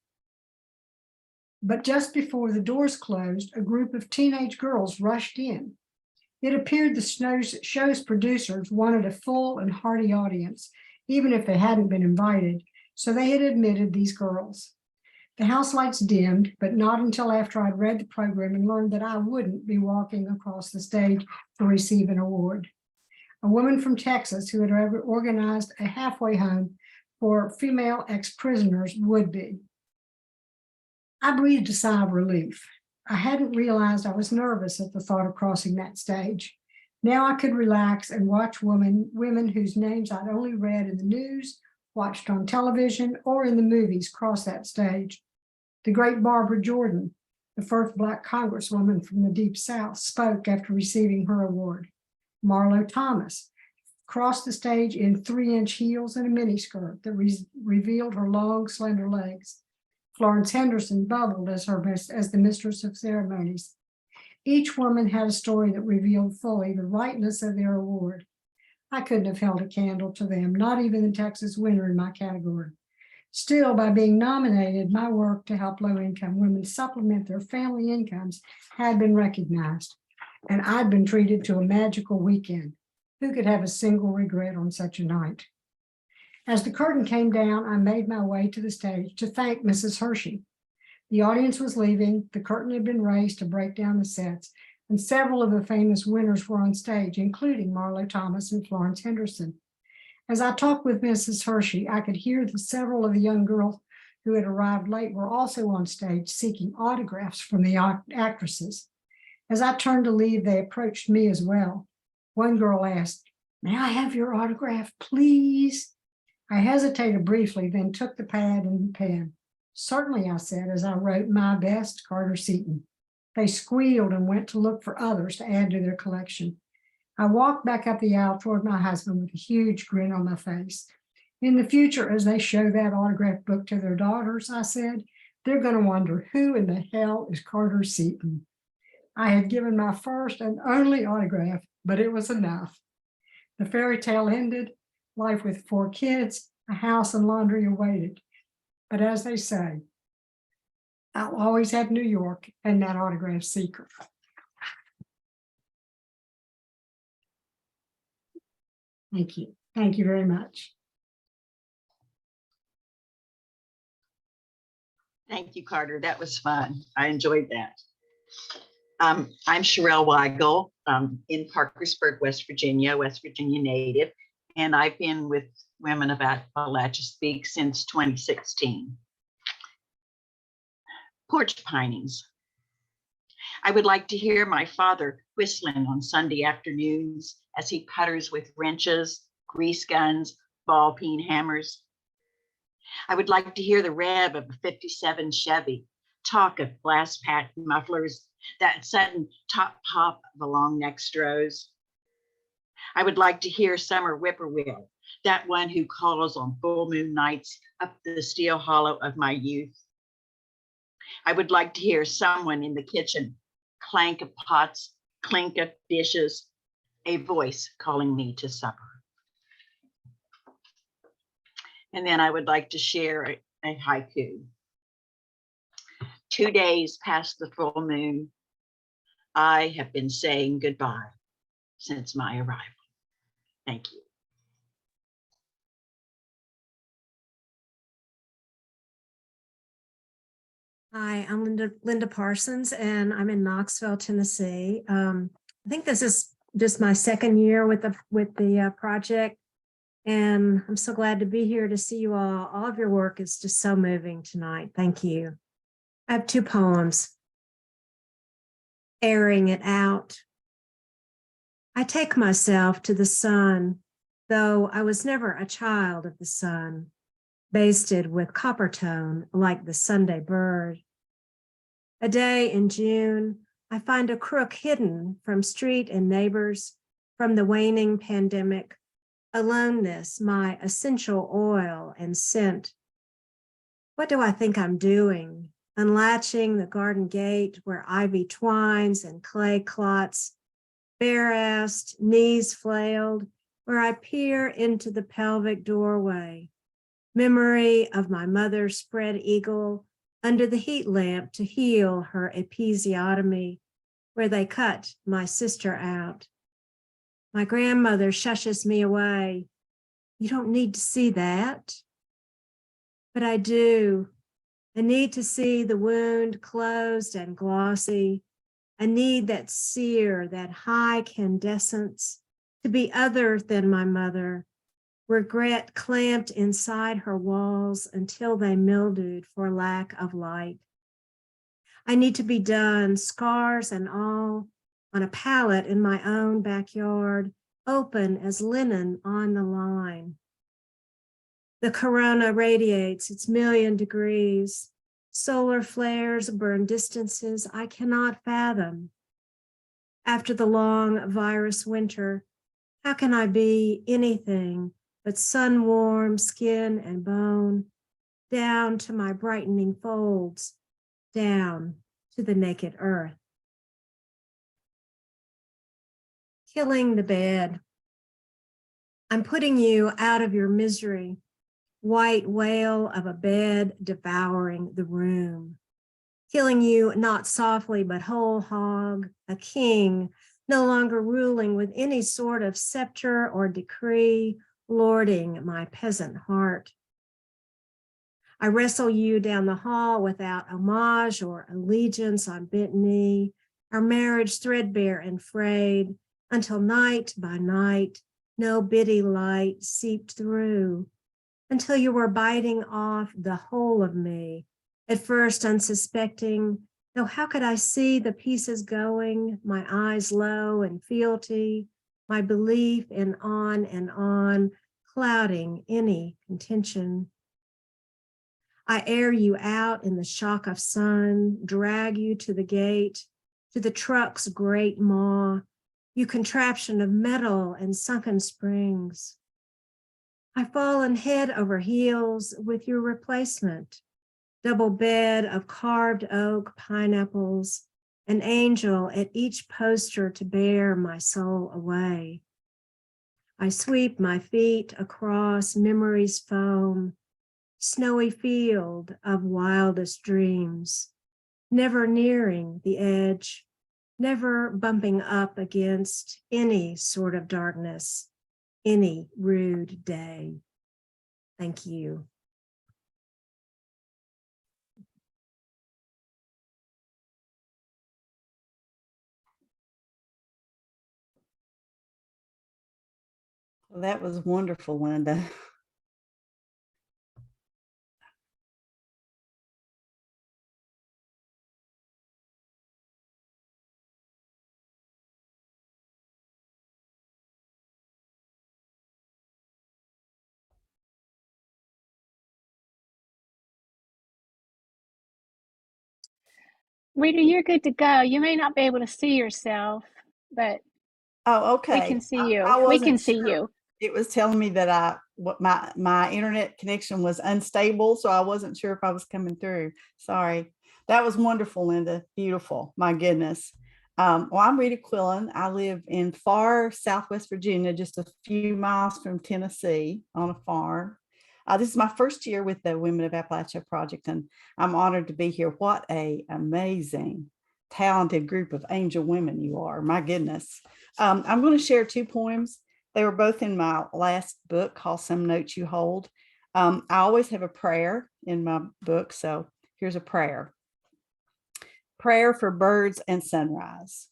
But just before the doors closed, a group of teenage girls rushed in. It appeared the show's producers wanted a full and hearty audience, even if they hadn't been invited, so they had admitted these girls. The house lights dimmed, but not until after I'd read the program and learned that I wouldn't be walking across the stage to receive an award. A woman from Texas who had organized a halfway home for female ex-prisoners would be. I breathed a sigh of relief. I hadn't realized I was nervous at the thought of crossing that stage. Now I could relax and watch women whose names I'd only read in the news, watched on television, or in the movies cross that stage. The great Barbara Jordan, the first Black Congresswoman from the Deep South, spoke after receiving her award. Marlo Thomas crossed the stage in 3-inch heels and a miniskirt that revealed her long, slender legs. Florence Henderson bubbled as the mistress of ceremonies. Each woman had a story that revealed fully the rightness of their award. I couldn't have held a candle to them, not even the Texas winner in my category. Still, by being nominated, my work to help low-income women supplement their family incomes had been recognized, and I'd been treated to a magical weekend. Who could have a single regret on such a night? As the curtain came down, I made my way to the stage to thank Mrs. Hershey. The audience was leaving, the curtain had been raised to break down the sets, and several of the famous winners were on stage, including Marlo Thomas and Florence Henderson. As I talked with Mrs. Hershey, I could hear that several of the young girls who had arrived late were also on stage seeking autographs from the actresses. As I turned to leave, they approached me as well. One girl asked, "May I have your autograph, please?" I hesitated briefly, then took the pad and pen. "Certainly," I said, as I wrote, "My best, Carter Seaton." They squealed and went to look for others to add to their collection. I walked back up the aisle toward my husband with a huge grin on my face. In the future, as they show that autograph book to their daughters, I said, they're going to wonder who in the hell is Carter Seaton. I had given my first and only autograph, but it was enough. The fairy tale ended. Life with 4 kids, a house and laundry awaited. But as they say, I'll always have New York and that autograph seeker. Thank you. Thank you very much. Thank you, Carter. That was fun. I enjoyed that. I'm Sherrell Wigal, in Parkersburg, West Virginia native, and I've been with Women of Appalachia Speak since 2016. Porch pinings. I would like to hear my father whistling on Sunday afternoons as he putters with wrenches, grease guns, ball peen hammers. I would like to hear the rev of a 57 Chevy, talk of blast pack mufflers, that sudden top pop of a long neck strohs. I would like to hear summer whippoorwill, that one who calls on full moon nights up the steel hollow of my youth. I would like to hear someone in the kitchen, clank of pots, clink of dishes, a voice calling me to supper. And then I would like to share a haiku. 2 days past the full moon, I have been saying goodbye since my arrival. Thank you. Hi, I'm Linda Parsons, and I'm in Knoxville, Tennessee. I think this is just my second year with the project, and I'm so glad to be here to see you all. All of your work is just so moving tonight. Thank you. I have 2 poems. Airing it out. I take myself to the sun, though I was never a child of the sun, basted with copper tone like the Sunday bird. A day in June, I find a crook hidden from street and neighbors, from the waning pandemic, aloneness, my essential oil and scent. What do I think I'm doing? Unlatching the garden gate where ivy twines and clay clots, bare-assed, knees flailed, where I peer into the pelvic doorway. Memory of my mother's spread eagle under the heat lamp to heal her episiotomy, where they cut my sister out. My grandmother shushes me away. You don't need to see that. But I do. I need to see the wound closed and glossy. I need that sear, that high candescence, to be other than my mother. Regret clamped inside her walls until they mildewed for lack of light. I need to be done, scars and all, on a pallet in my own backyard, open as linen on the line. The corona radiates its 1,000,000 degrees. Solar flares burn distances I cannot fathom. After the long virus winter, how can I be anything but sun-warm skin and bone, down to my brightening folds, down to the naked earth? Killing the bed. I'm putting you out of your misery. White whale of a bed devouring the room. Killing you not softly, but whole hog, a king, no longer ruling with any sort of scepter or decree, lording my peasant heart. I wrestle you down the hall without homage or allegiance on bent knee, our marriage threadbare and frayed, until night by night, no biddy light seeped through, until you were biting off the whole of me, at first unsuspecting, though how could I see the pieces going, my eyes low and fealty, my belief in on and on, clouding any contention. I air you out in the shock of sun, drag you to the gate, to the truck's great maw, you contraption of metal and sunken springs. I've fallen head over heels with your replacement, double bed of carved oak pineapples, an angel at each poster to bear my soul away. I sweep my feet across memory's foam, snowy field of wildest dreams, never nearing the edge, never bumping up against any sort of darkness, any rude day. Thank you. Well, that was wonderful, Linda. Rita, you're good to go. You may not be able to see yourself, but Oh, okay. we can see you. I We can wasn't see sure. you. It was telling me that my internet connection was unstable, so I wasn't sure if I was coming through. Sorry. That was wonderful, Linda. Beautiful. My goodness. Well, I'm Rita Quillen. I live in far Southwest Virginia, just a few miles from Tennessee on a farm. This is my first year with the Women of Appalachia Project, and I'm honored to be here. What an amazing, talented group of angel women you are. My goodness. I'm going to share 2 poems. They were both in my last book called Some Notes You Hold. I always have a prayer in my book, so here's a prayer. Prayer for birds and sunrise.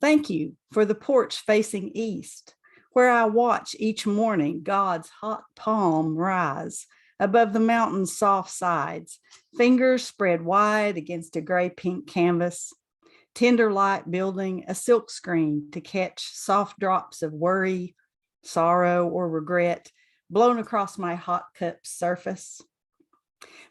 Thank you for the porch facing east, where I watch each morning God's hot palm rise above the mountain's soft sides, fingers spread wide against a gray-pink canvas, tender light building a silk screen to catch soft drops of worry, sorrow, or regret blown across my hot cup's surface.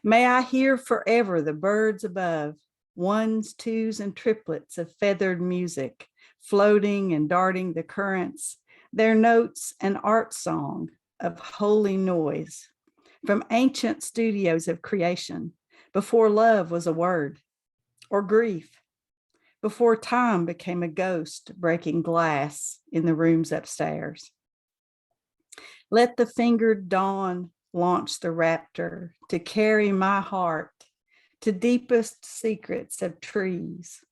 May I hear forever the birds above, ones, twos, and triplets of feathered music, floating and darting the currents, their notes an art song of holy noise from ancient studios of creation, before love was a word, or grief, before time became a ghost breaking glass in the rooms upstairs. Let the fingered dawn launch the raptor to carry my heart to deepest secrets of trees,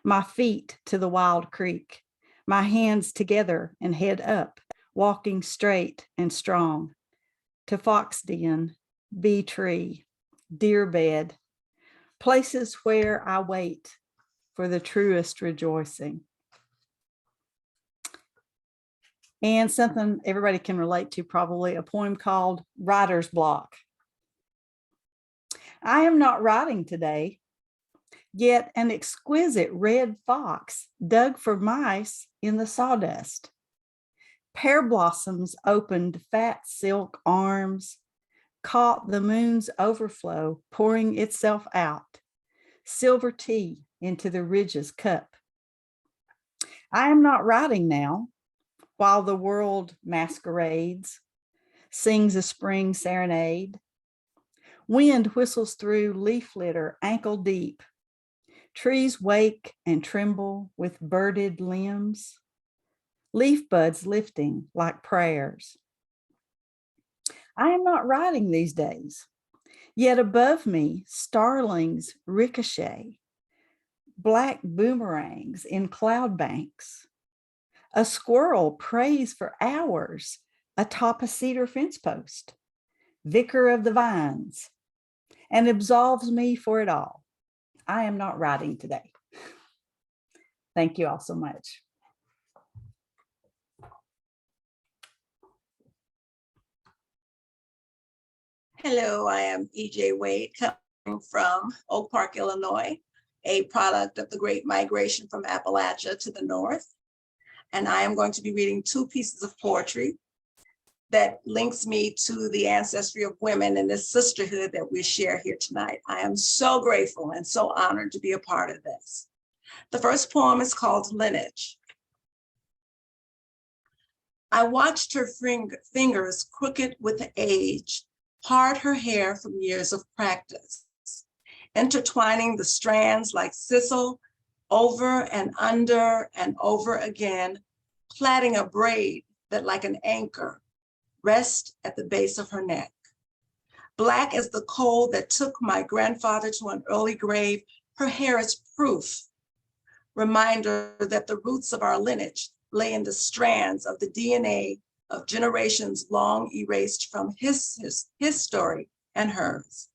my feet to the wild creek, my hands together and head up, walking straight and strong, to fox den, bee tree, deer bed, places where I wait for the truest rejoicing. And something everybody can relate to, probably, a poem called Writer's Block. I am not writing today. yet an exquisite red fox dug for mice in the sawdust. Pear blossoms opened fat silk arms, caught the moon's overflow pouring itself out, silver tea into the ridge's cup. I am not writing now, while the world masquerades, sings a spring serenade. Wind whistles through leaf litter ankle deep. Trees wake and tremble with birded limbs, leaf buds lifting like prayers. I am not writing these days, yet above me starlings ricochet, black boomerangs in cloud banks. A squirrel prays for hours atop a cedar fence post, vicar of the vines, and absolves me for it all. I am not writing today. Thank you all so much. Hello, I am E.J. Wade, coming from Oak Park, Illinois, a product of the Great Migration from Appalachia to the north. And I am going to be reading two pieces of poetry that links me to the ancestry of women and this sisterhood that we share here tonight. I am so grateful and so honored to be a part of this. The first poem is called Lineage. I watched her fingers crooked with age, part her hair from years of practice, intertwining the strands like sisal over and over again, plaiting a braid that like an anchor rests at the base of her neck. Black as the coal that took my grandfather to an early grave, her hair is proof, reminder that the roots of our lineage lay in the strands of the DNA of generations long erased from his story and hers.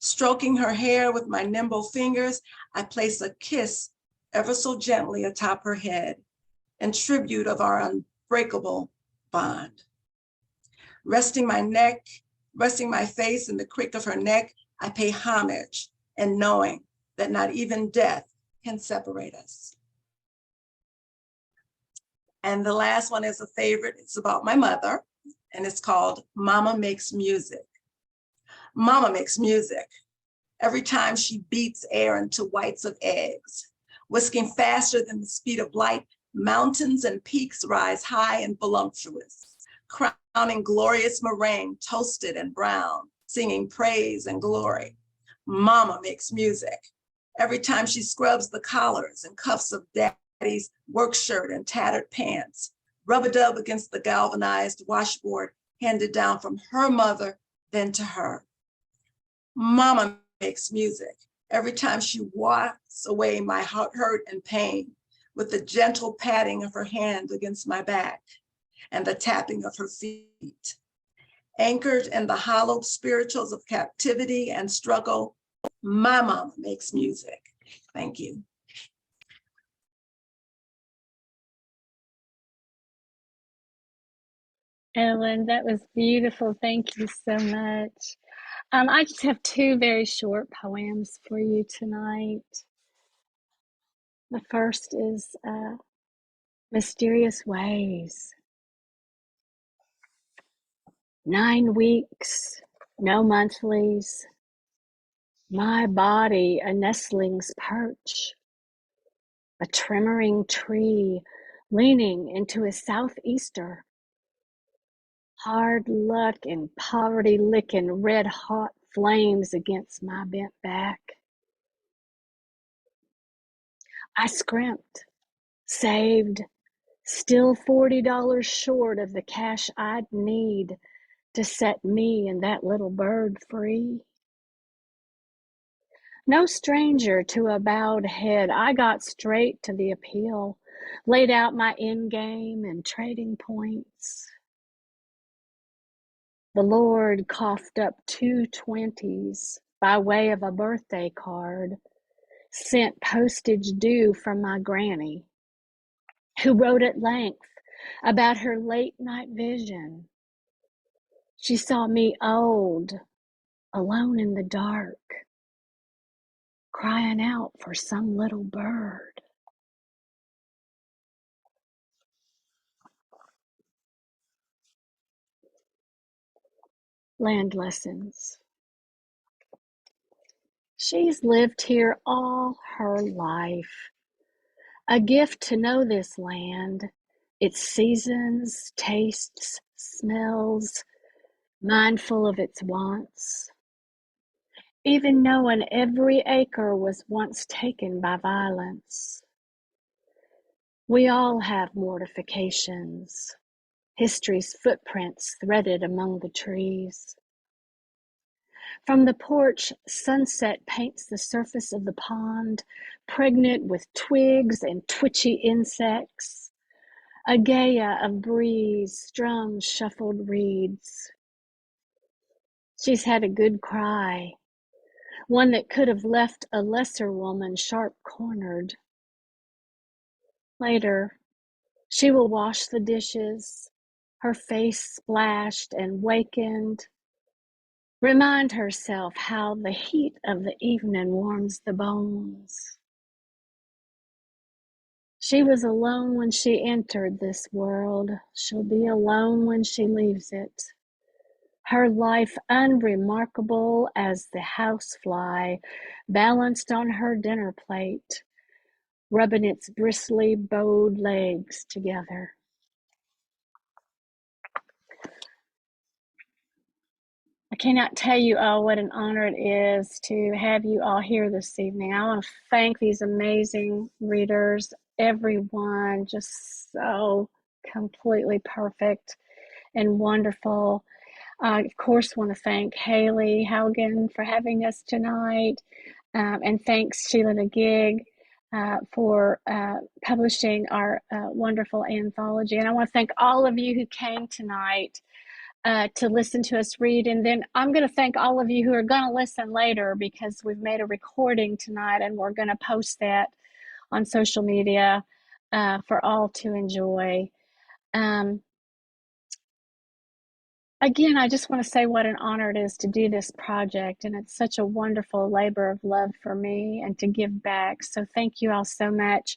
Stroking her hair with my nimble fingers, I place a kiss ever so gently atop her head in tribute of our unbreakable bond. Resting my face in the crick of her neck, I pay homage and knowing that not even death can separate us. And the last one is a favorite. It's about my mother, and it's called Mama Makes Music. Mama makes music. Every time she beats air into whites of eggs, whisking faster than the speed of light, mountains and peaks rise high and voluptuous, crowning glorious meringue, toasted and brown, singing praise and glory. Mama makes music. Every time she scrubs the collars and cuffs of daddy's work shirt and tattered pants, rub-a-dub against the galvanized washboard handed down from her mother, then to her. Mama makes music. Every time she wipes away my hurt and pain with the gentle patting of her hand against my back and the tapping of her feet. Anchored in the hollowed spirituals of captivity and struggle, my mama makes music. Thank you. Ellen, that was beautiful. Thank you so much. I just have two very short poems for you tonight. The first is Mysterious Ways. 9 weeks, no monthlies. My body a nestling's perch, a tremoring tree leaning into a southeaster. Hard luck and poverty licking red hot flames against my bent back. I scrimped, saved, still $40 short of the cash I'd need to set me and that little bird free. No stranger to a bowed head, I got straight to the appeal, laid out my end game and trading points. The Lord coughed up 2 20s by way of a birthday card, sent postage due from my granny, who wrote at length about her late night vision. She saw me old, alone in the dark, crying out for some little bird. Land lessons. She's lived here all her life. A gift to know this land, its seasons, tastes, smells, mindful of its wants. Even knowing every acre was once taken by violence. We all have mortifications, history's footprints threaded among the trees. From the porch, sunset paints the surface of the pond, pregnant with twigs and twitchy insects. A Gaia of breeze strums shuffled reeds. She's had a good cry, one that could have left a lesser woman sharp-cornered. Later, she will wash the dishes, her face splashed and wakened. Remind herself how the heat of the evening warms the bones. She was alone when she entered this world. She'll be alone when she leaves it. Her life unremarkable as the housefly balanced on her dinner plate, rubbing its bristly, bowed legs together. I cannot tell you all what an honor it is to have you all here this evening. I want to thank these amazing readers, everyone just so completely perfect and wonderful. I, of course, want to thank Hayley Haugen for having us tonight, and thanks Sheila-Na-Gig for publishing our wonderful anthology. And I want to thank all of you who came tonight to listen to us read. And then I'm going to thank all of you who are going to listen later, because we've made a recording tonight and we're going to post that on social media for all to enjoy. Again, I just want to say what an honor it is to do this project, and it's such a wonderful labor of love for me and to give back. So thank you all so much.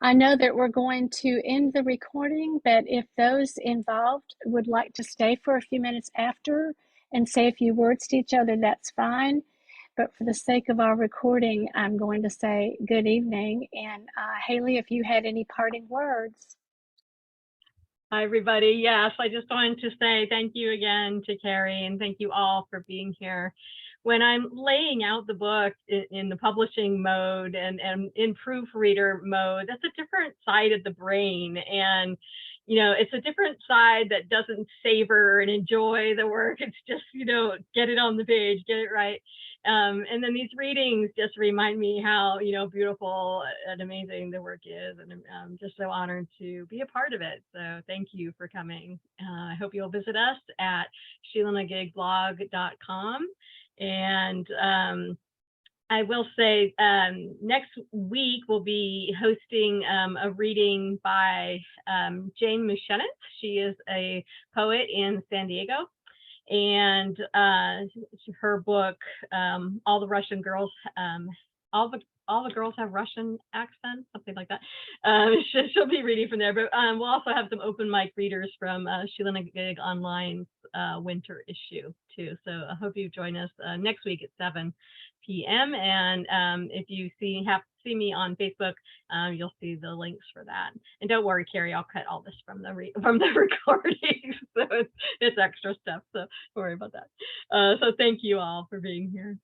I know that we're going to end the recording, but if those involved would like to stay for a few minutes after and say a few words to each other, that's fine. But for the sake of our recording, I'm going to say good evening. And Hayley, if you had any parting words. Hi, everybody. Yes, I just wanted to say thank you again to Kari, and thank you all for being here. When I'm laying out the book in the publishing mode and in proofreader mode, that's a different side of the brain. And, you know, it's a different side that doesn't savor and enjoy the work. It's just, you know, get it on the page, get it right. And then these readings just remind me how, you know, beautiful and amazing the work is. And I'm just so honored to be a part of it. So thank you for coming. I hope you'll visit us at Sheila-Na-Gig-blog.com. And I will say next week we'll be hosting a reading by Jayne. She is a poet in San Diego. And her book, all the Russian girls, all the girls have Russian accents, something like that. She'll be reading from there, but we'll also have some open mic readers from Sheila-Na-Gig Online's winter issue too. So I hope you join us next week at 7 p.m. And if you see me on Facebook, you'll see the links for that. And don't worry, Kari, I'll cut all this from the recording, so it's extra stuff. So don't worry about that. So thank you all for being here.